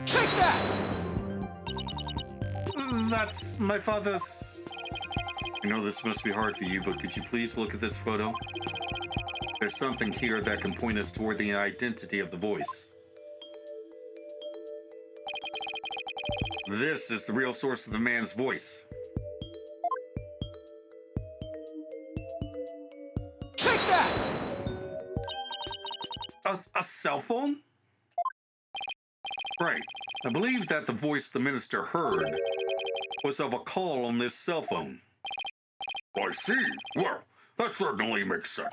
Take that! That's my father's... I know this must be hard for you, but could you please look at this photo? There's something here that can point us toward the identity of the voice. This is the real source of the man's voice. Take that! A cell phone? Right. I believe that the voice the minister heard was of a call on this cell phone. I see. Well, that certainly makes sense.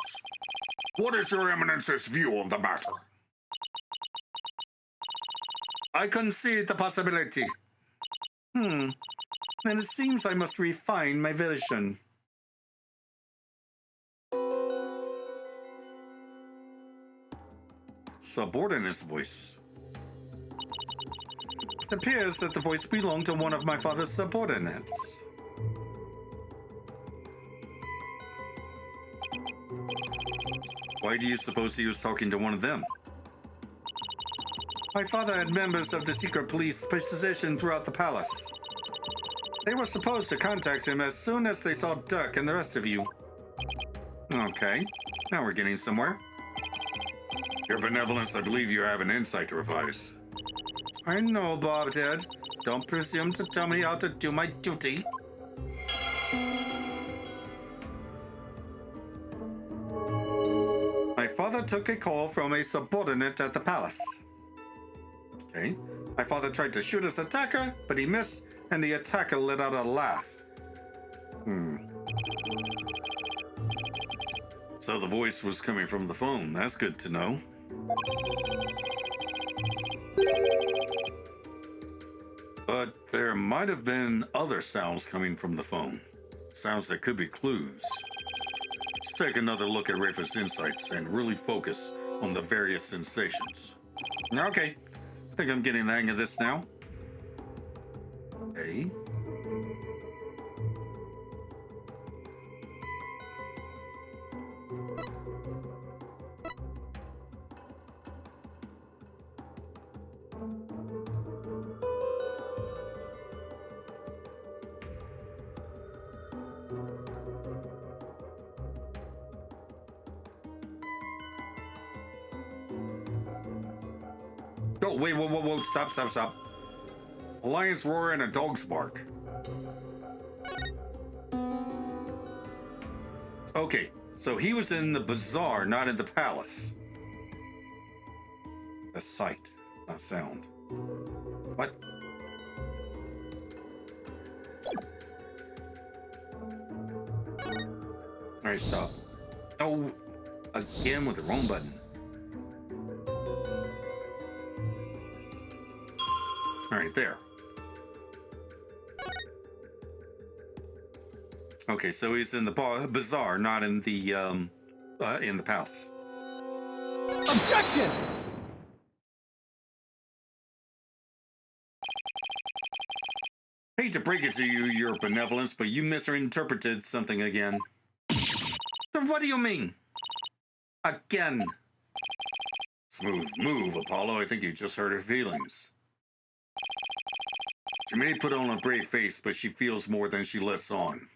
What is your eminence's view on the matter? I concede the possibility. Then it seems I must refine my vision. Subordinate's voice. It appears that the voice belonged to one of my father's subordinates. Why do you suppose he was talking to one of them? My father had members of the secret police positioned throughout the palace. They were supposed to contact him as soon as they saw Dirk and the rest of you. Okay, now we're getting somewhere. Your benevolence, I believe you have an insight to revise. I know, Bob Ted. Don't presume to tell me how to do my duty. My father took a call from a subordinate at the palace. Okay. My father tried to shoot his attacker, but he missed, and the attacker let out a laugh. So the voice was coming from the phone. That's good to know. But there might have been other sounds coming from the phone. Sounds that could be clues. Let's take another look at Rafa's insights and really focus on the various sensations. Okay, I think I'm getting the hang of this now. Okay. Oh, wait, whoa, stop. A lion's roar and a dog's bark. Okay, So he was in the bazaar, not in the palace. A sight, not sound. What? All right, stop. Oh, again with the wrong button. All right, there. Okay, so he's in the bazaar, not in the palace. Objection! Hate to break it to you, Your Benevolence, but you misinterpreted something again. Then what do you mean? Again. Smooth move, Apollo. I think you just hurt her feelings. She may put on a brave face, but she feels more than she lets on.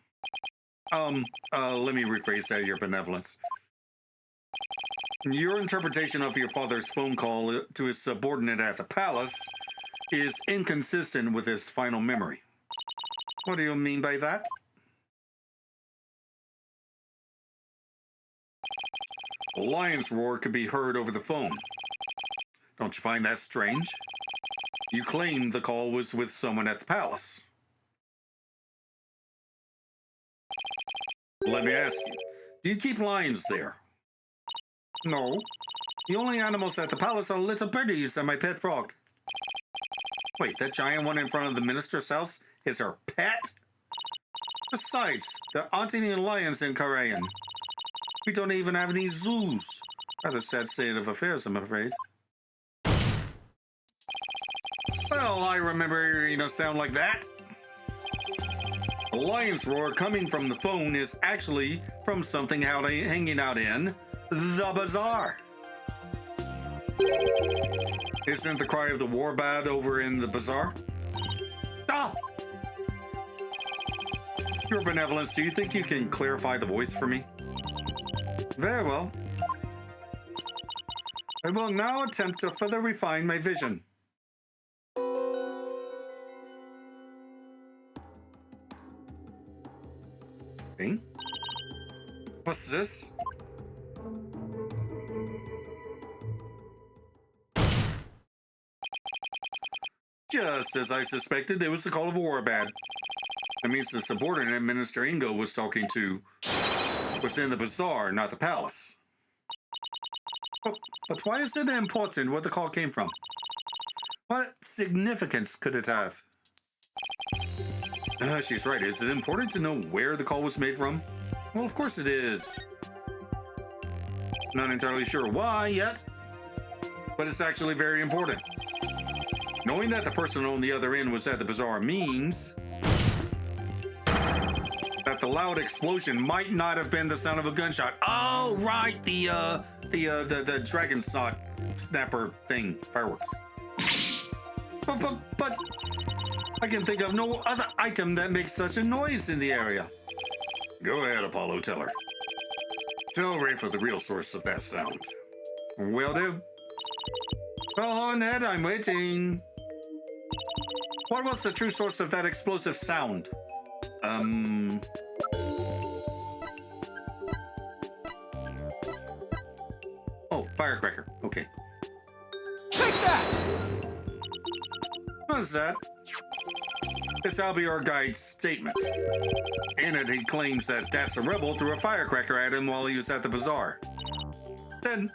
Let me rephrase that, Your Benevolence. Your interpretation of your father's phone call to his subordinate at the palace is inconsistent with his final memory. What do you mean by that? A lion's roar could be heard over the phone. Don't you find that strange? You claimed the call was with someone at the palace. Let me ask you, do you keep lions there? No. The only animals at the palace are little birdies and my pet frog. Wait, that giant one in front of the minister's house is her pet? Besides, there aren't any lions in Korean. We don't even have any zoos. Rather sad state of affairs, I'm afraid. Well, I remember hearing a sound like that. The lion's roar coming from the phone is actually from something hanging out in the bazaar. Isn't the cry of the war bat over in the bazaar? Ah! Your Benevolence, do you think you can clarify the voice for me? Very well. I will now attempt to further refine my vision. Okay. What's this? Just as I suspected, it was the call of a warbad. That means the subordinate Minister Inga was talking to was in the bazaar, not the palace. But why is it important where the call came from? What significance could it have? She's right. Is it important to know where the call was made from? Well, of course it is. Not entirely sure why yet, but it's actually very important. Knowing that the person on the other end was at the bazaar means that the loud explosion might not have been the sound of a gunshot. Oh, right, the dragon snapper thing, fireworks. But I can think of no other item that makes such a noise in the area. Go ahead, Apollo, tell her. Tell Rafa the real source of that sound. Will do. Well, Ned, I'm waiting. What was the true source of that explosive sound? Oh, firecracker. Okay. Take that! What is that? This will be our guide's statement. In it, he claims that Daps a rebel threw a firecracker at him while he was at the bazaar. Then,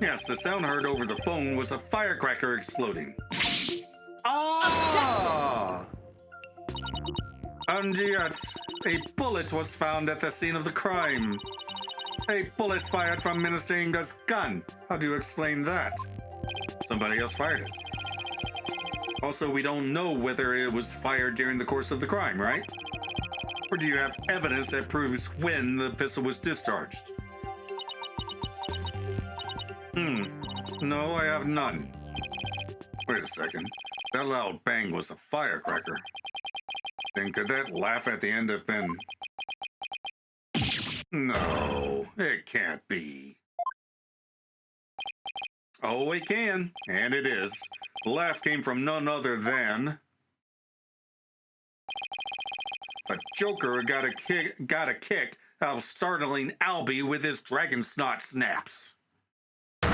yes, the sound heard over the phone was a firecracker exploding. Ah! And yet, a bullet was found at the scene of the crime. A bullet fired from Minister Inga's gun. How do you explain that? Somebody else fired it. Also, we don't know whether it was fired during the course of the crime, right? Or do you have evidence that proves when the pistol was discharged? No, I have none. Wait a second. That loud bang was a firecracker. Then could that laugh at the end have been... No, it can't be. Oh, it can, and it is. The laugh came from none other than... the Joker got a kick out of startling Albie with his dragon snot snaps. The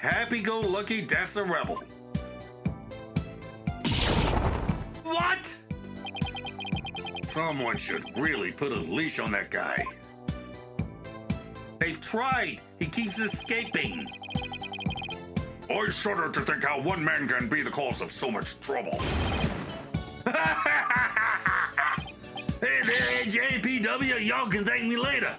happy-go-lucky Dancer Rebel. What? Someone should really put a leash on that guy. They've tried. He keeps escaping. I shudder to think how one man can be the cause of so much trouble. Hey there, JPW. Y'all can thank me later.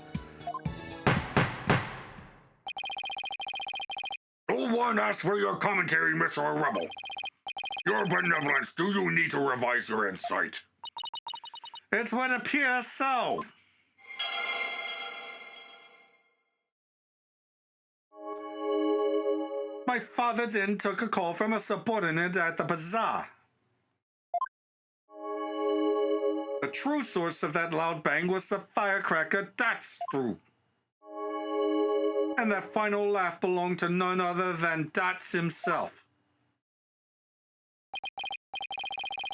No one asked for your commentary, Mr. Rebel. Your benevolence, do you need to revise your insight? It would appear so. My father then took a call from a subordinate at the bazaar. The true source of that loud bang was the firecracker Dots threw. And that final laugh belonged to none other than Dots himself.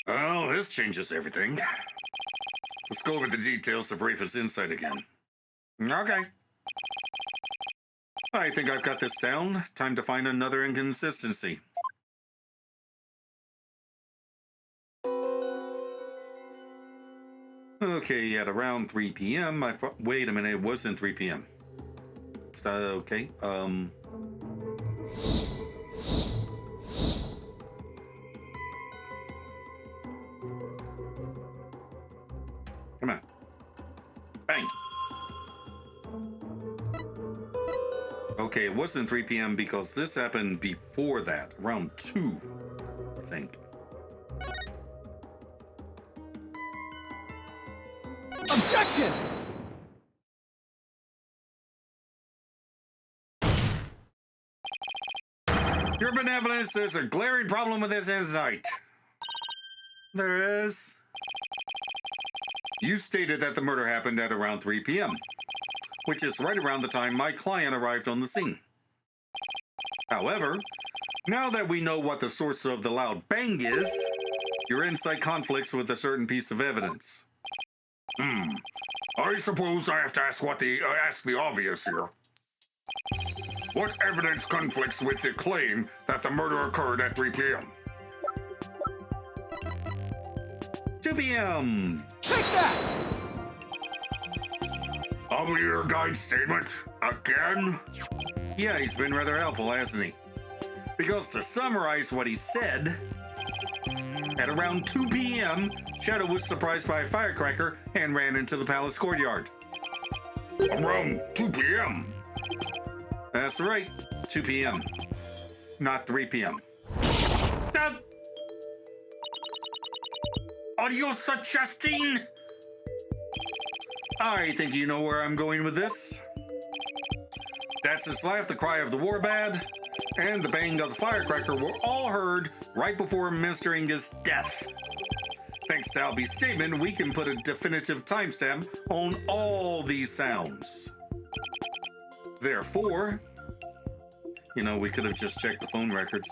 Well, this changes everything. Let's go over the details of Rafa's insight again. Okay. I think I've got this down. Time to find another inconsistency. Okay, at around 3 p.m. Wait a minute, it wasn't 3 p.m. Okay, Come on. Bang! Okay, it wasn't 3 p.m. because this happened before that, around 2, I think. Objection! Your benevolence, there's a glaring problem with this insight. There is. You stated that the murder happened at around 3 p.m., which is right around the time my client arrived on the scene. However, now that we know what the source of the loud bang is, your insight conflicts with a certain piece of evidence. I suppose I have to ask ask the obvious here. What evidence conflicts with the claim that the murder occurred at 3 p.m.? 2 p.m. Take that! Of your guide's statement? Again? Yeah, he's been rather helpful, hasn't he? Because to summarize what he said, at around 2 p.m., Shadow was surprised by a firecracker and ran into the palace courtyard. Around 2 p.m.? That's right, 2 p.m., not 3 p.m. That... Are you suggesting? I think you know where I'm going with this. That's his laugh, the cry of the warbad, and the bang of the firecracker were all heard right before Mr. Inga's death. Thanks to Albie's statement, we can put a definitive timestamp on all these sounds. Therefore, we could have just checked the phone records.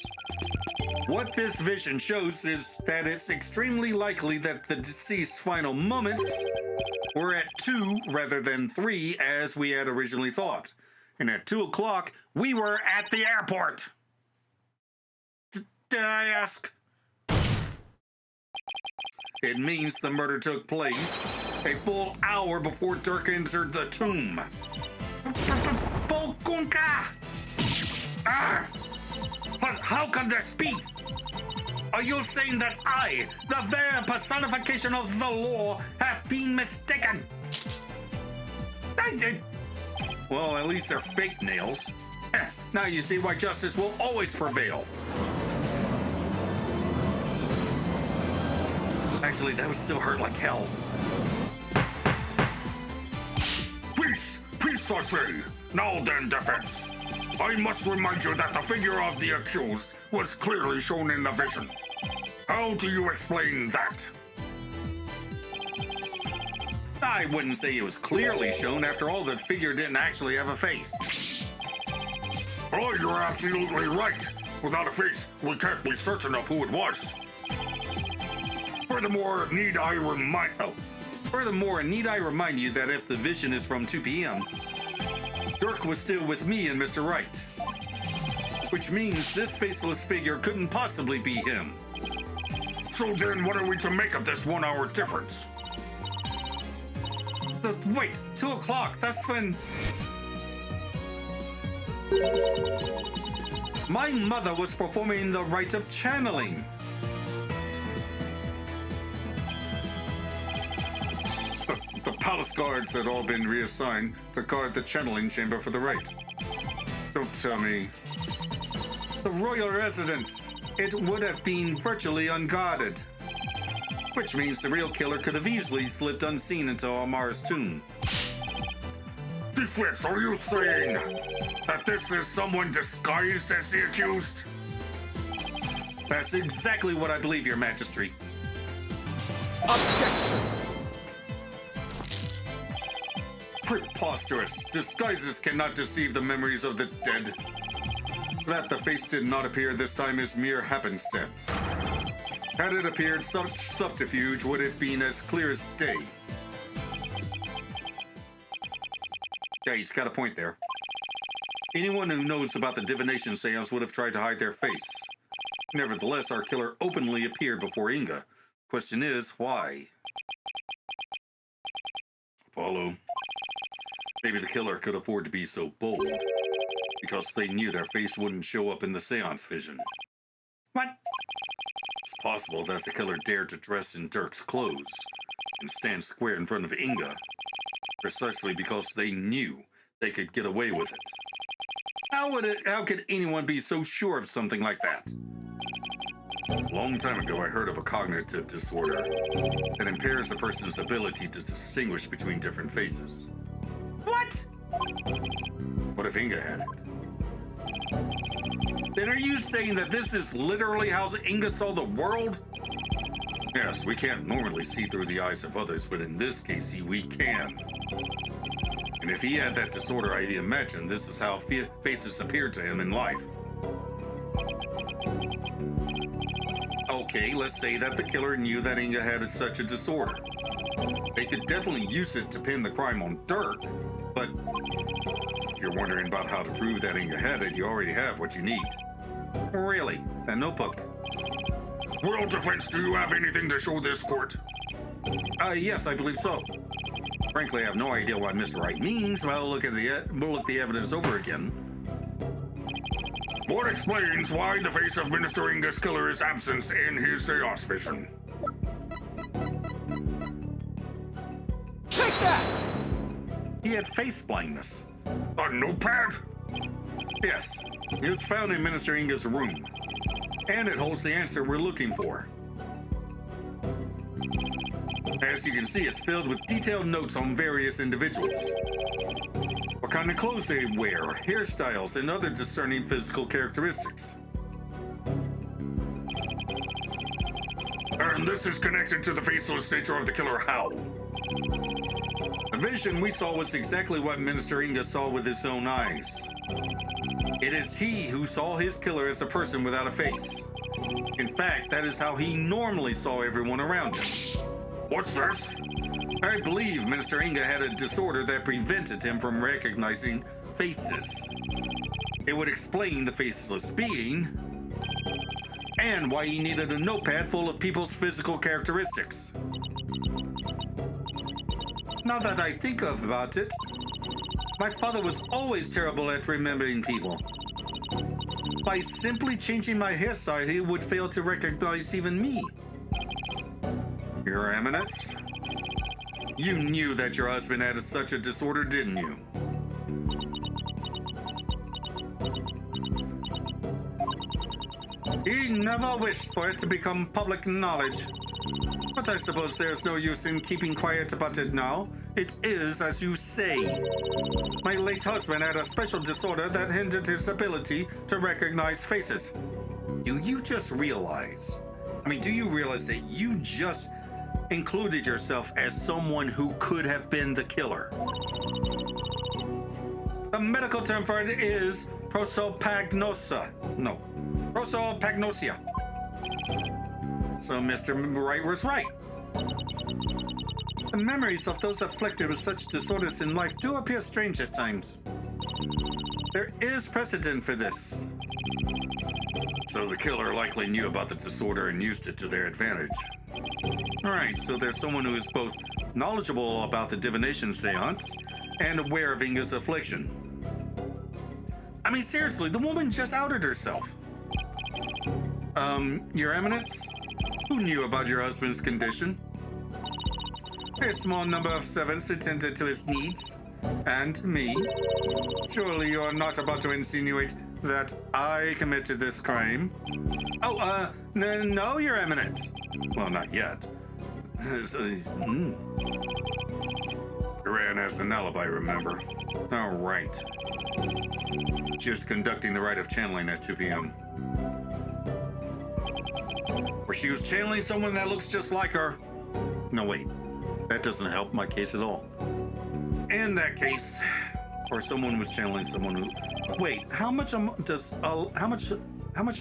What this vision shows is that it's extremely likely that the deceased's final moments were at 2 rather than 3 as we had originally thought. And at 2 o'clock, we were at the airport. Did I ask? It means the murder took place a full hour before Dirk entered the tomb. Unca! But how can this be? Are you saying that I, the very personification of the law, have been mistaken? Well, at least they're fake nails. Now you see why justice will always prevail. Actually, that would still hurt like hell. Peace! Peace, I say! Now then, defense. I must remind you that the figure of the accused was clearly shown in the vision. How do you explain that? I wouldn't say it was clearly shown. After all, the figure didn't actually have a face. Oh, you're absolutely right. Without a face, we can't be certain of who it was. For Furthermore, need I remind you that if the vision is from 2 p.m., Dirk was still with me and Mr. Wright. Which means this faceless figure couldn't possibly be him. So then what are we to make of this 1 hour difference? Wait, 2 o'clock, that's when... My mother was performing the rite of channeling. The palace guards had all been reassigned to guard the channeling chamber for the rite. Don't tell me. The royal residence. It would have been virtually unguarded. Which means the real killer could have easily slipped unseen into Amar's tomb. Defense, are you saying that this is someone disguised as the accused? That's exactly what I believe, Your Majesty. Objection! Preposterous. Disguises cannot deceive the memories of the dead. That the face did not appear this time is mere happenstance. Had it appeared, such subterfuge would have been as clear as day. Yeah, he's got a point there. Anyone who knows about the divination seance would have tried to hide their face. Nevertheless, our killer openly appeared before Inga. Question is, why? Follow. Maybe the killer could afford to be so bold because they knew their face wouldn't show up in the seance vision. What? It's possible that the killer dared to dress in Dirk's clothes and stand square in front of Inga precisely because they knew they could get away with it. How could anyone be so sure of something like that? A long time ago, I heard of a cognitive disorder that impairs a person's ability to distinguish between different faces. What? What if Inga had it? Then are you saying that this is literally how Inga saw the world? Yes, we can't normally see through the eyes of others, but in this case, we can. And if he had that disorder, I imagine this is how faces appeared to him in life. Okay, let's say that the killer knew that Inga had such a disorder. They could definitely use it to pin the crime on Dirk, but if you're wondering about how to prove that Inga had it, you already have what you need. Really? That notebook? World Defense, do you have anything to show this court? Yes, I believe so. Frankly, I have no idea what Mr. Wright means. Well, we'll look the evidence over again. What explains why the face of Minister Inga's killer is absent in his seance vision? Take that! He had face blindness. A notepad? Yes, it was found in Minister Inga's room, and it holds the answer we're looking for. As you can see, it's filled with detailed notes on various individuals. What kind of clothes they wear, hairstyles, and other discerning physical characteristics. And this is connected to the faceless nature of the killer how? The vision we saw was exactly what Minister Inga saw with his own eyes. It is he who saw his killer as a person without a face. In fact, that is how he normally saw everyone around him. What's this? I believe Minister Inga had a disorder that prevented him from recognizing faces. It would explain the faceless being and why he needed a notepad full of people's physical characteristics. Now that I think about it, my father was always terrible at remembering people. By simply changing my hairstyle, he would fail to recognize even me. Your Eminence, you knew that your husband had such a disorder, didn't you? He never wished for it to become public knowledge. But I suppose there's no use in keeping quiet about it now. It is as you say. My late husband had a special disorder that hindered his ability to recognize faces. Do you realize that you just included yourself as someone who could have been the killer? The medical term for it is prosopagnosia. So Mr. Wright was right. The memories of those afflicted with such disorders in life do appear strange at times. There is precedent for this. So the killer likely knew about the disorder and used it to their advantage. All right, so there's someone who is both knowledgeable about the divination seance and aware of Inga's affliction. I mean, seriously, the woman just outed herself. Your Eminence? Who knew about your husband's condition? A small number of servants attended to his needs. And me. Surely you're not about to insinuate that I committed this crime? Oh, no, Your Eminence. Well, not yet. Iran has an alibi, remember? All right. She was conducting the rite of channeling at 2 p.m. Or she was channeling someone that looks just like her. No, wait. That doesn't help my case at all. In that case, or someone was channeling someone who... Wait, how much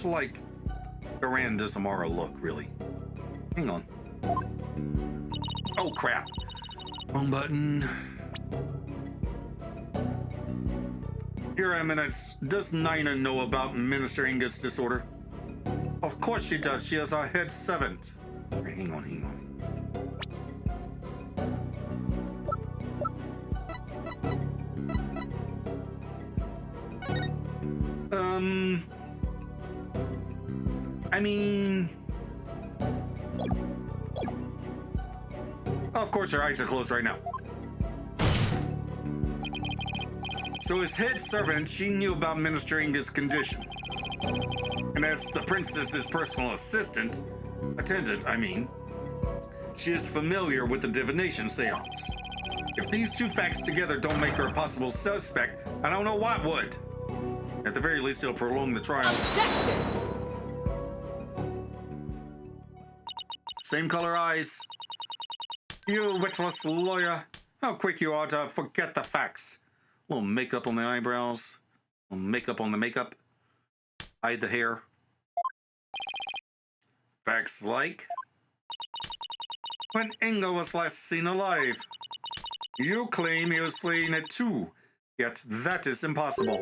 like Iran does Amara look, really? Hang on. Oh, crap. Wrong button. Your Eminence, does Nina know about Minister Inga's disorder? Of course she does. She is our head servant. Hang on. I mean... Of course her eyes are closed right now. So as head servant, she knew about Minister Inga's condition. And as the princess's personal attendant, she is familiar with the divination seance. If these two facts together don't make her a possible suspect, I don't know what would. At the very least, it'll prolong the trial. Objection! Same color eyes. You witless lawyer. How quick you are to forget the facts. A little makeup on the eyebrows. A little makeup on the makeup. Hide the hair. Facts like... When Inga was last seen alive. You claim he was slain at 2. Yet that is impossible.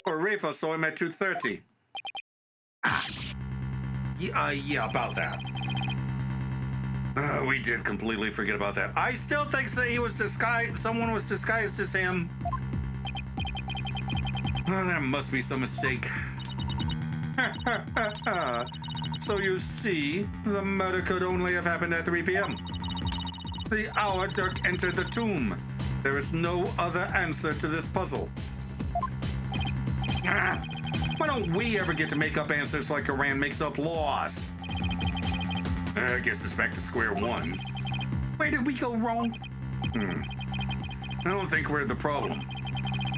Or Rafa saw him at 2:30. Yeah, about that. We did completely forget about that. I still think that he was someone was disguised as him. There must be some mistake. So you see, the murder could only have happened at 3 p.m. The hour Dirk entered the tomb. There is no other answer to this puzzle. Why don't we ever get to make up answers like Iran makes up laws? I guess it's back to square one. Where did we go wrong? I don't think we're the problem.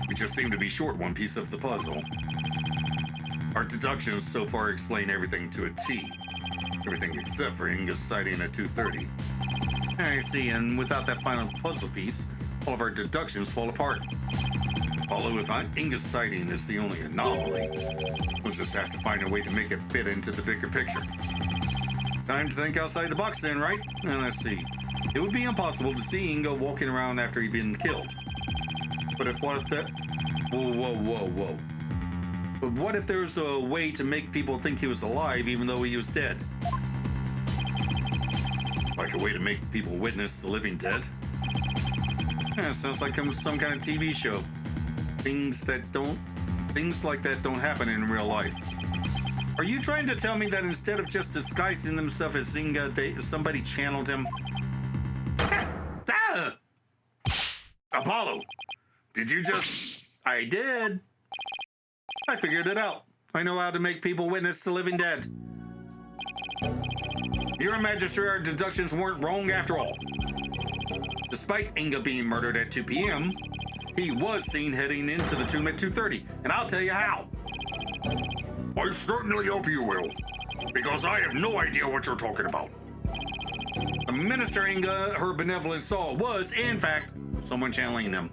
We just seem to be short one piece of the puzzle. Our deductions so far explain everything to a T. Everything except for Inga's sighting at 2:30. I see, and without that final puzzle piece, all of our deductions fall apart. Although if Inga's sighting is the only anomaly, we'll just have to find a way to make it fit into the bigger picture. Time to think outside the box then, right? And let's see. It would be impossible to see Inga walking around after he'd been killed. But what if that... Whoa. But what if there's a way to make people think he was alive even though he was dead? Like a way to make people witness the living dead? Yeah, sounds like some kind of TV show. Things like that don't happen in real life. Are you trying to tell me that instead of just disguising themselves as Inga, somebody channeled him? Apollo, did you just... I did. I figured it out. I know how to make people witness the living dead. Your Majesty, our deductions weren't wrong after all. Despite Inga being murdered at 2 p.m., he was seen heading into the tomb at 2:30, and I'll tell you how. I certainly hope you will, because I have no idea what you're talking about. The Minister Inga, her benevolent soul, was, in fact, someone channeling him.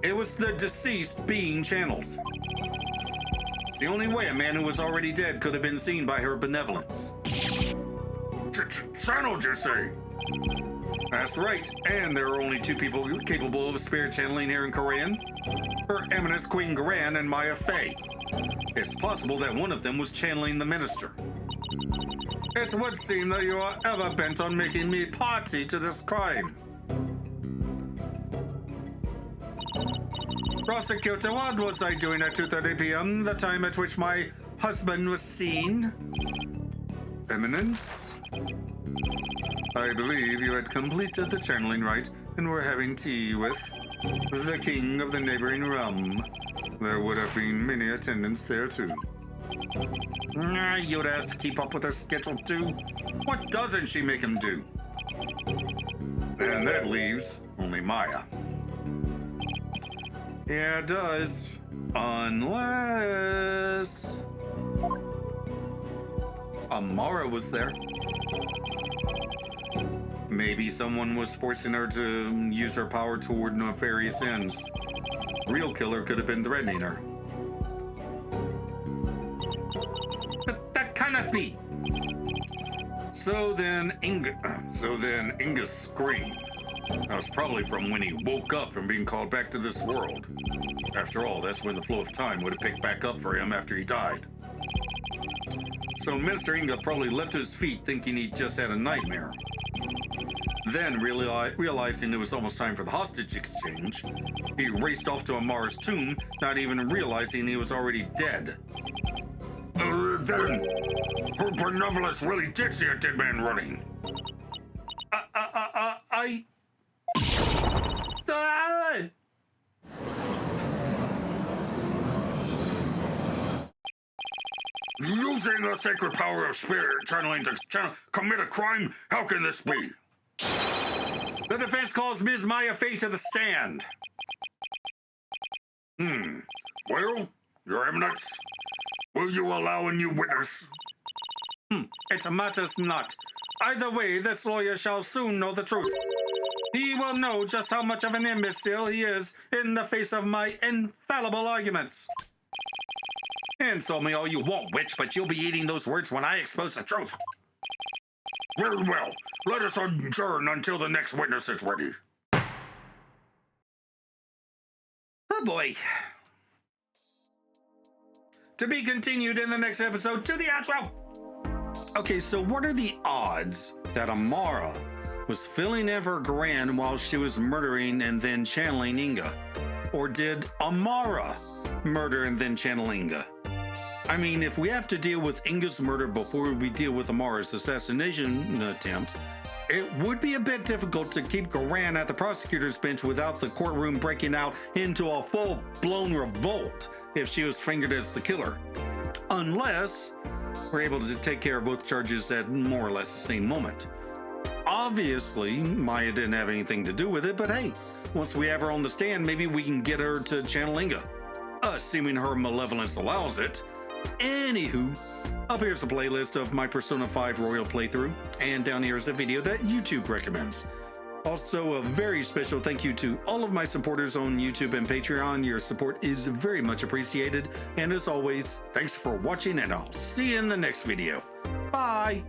It was the deceased being channeled. It's the only way a man who was already dead could have been seen by her benevolence. Channeled, you say? That's right, and there are only two people capable of spirit channeling here in Korean. Her Eminence Queen Garan and Maya Fey. It's possible that one of them was channeling the minister. It would seem that you are ever bent on making me party to this crime. Prosecutor, what was I doing at 2:30 p.m., the time at which my husband was seen? Eminence? I believe you had completed the channeling rite and were having tea with the king of the neighboring realm. There would have been many attendants there too. You'd ask to keep up with her schedule too. What doesn't she make him do? And that leaves only Maya. Yeah, it does. Unless Amara was there. Maybe someone was forcing her to use her power toward nefarious ends. Real killer could have been threatening her. That cannot be. So then Inga's scream. That was probably from when he woke up from being called back to this world. After all, that's when the flow of time would have picked back up for him after he died. So Mr. Inga probably left his feet thinking he just had a nightmare. Then, realizing it was almost time for the hostage exchange, he raced off to Amara's tomb, not even realizing he was already dead. Then, her benevolence really did see a dead man running. Using the sacred power of spirit channeling to commit a crime? How can this be? The defense calls Ms. Maya Fey to the stand. Well, Your Eminence, will you allow a new witness? It matters not. Either way, this lawyer shall soon know the truth. He will know just how much of an imbecile he is in the face of my infallible arguments. Insult me all you want, witch, but you'll be eating those words when I expose the truth. Very well. Let us adjourn until the next witness is ready. Oh boy. To be continued in the next episode. To the outro. Okay, so what are the odds that Amara was filling in for Garan while she was murdering and then channeling Inga? Or did Amara murder and then channel Inga? I mean, if we have to deal with Inga's murder before we deal with Amara's assassination attempt, it would be a bit difficult to keep Garan at the prosecutor's bench without the courtroom breaking out into a full-blown revolt if she was fingered as the killer. Unless we're able to take care of both charges at more or less the same moment. Obviously, Maya didn't have anything to do with it, but hey, once we have her on the stand, maybe we can get her to channel Inga. Assuming her malevolence allows it. Anywho, up here's a playlist of my Persona 5 Royal playthrough, and down here is a video that YouTube recommends. Also, a very special thank you to all of my supporters on YouTube and Patreon. Your support is very much appreciated, and as always, thanks for watching, and I'll see you in the next video. Bye!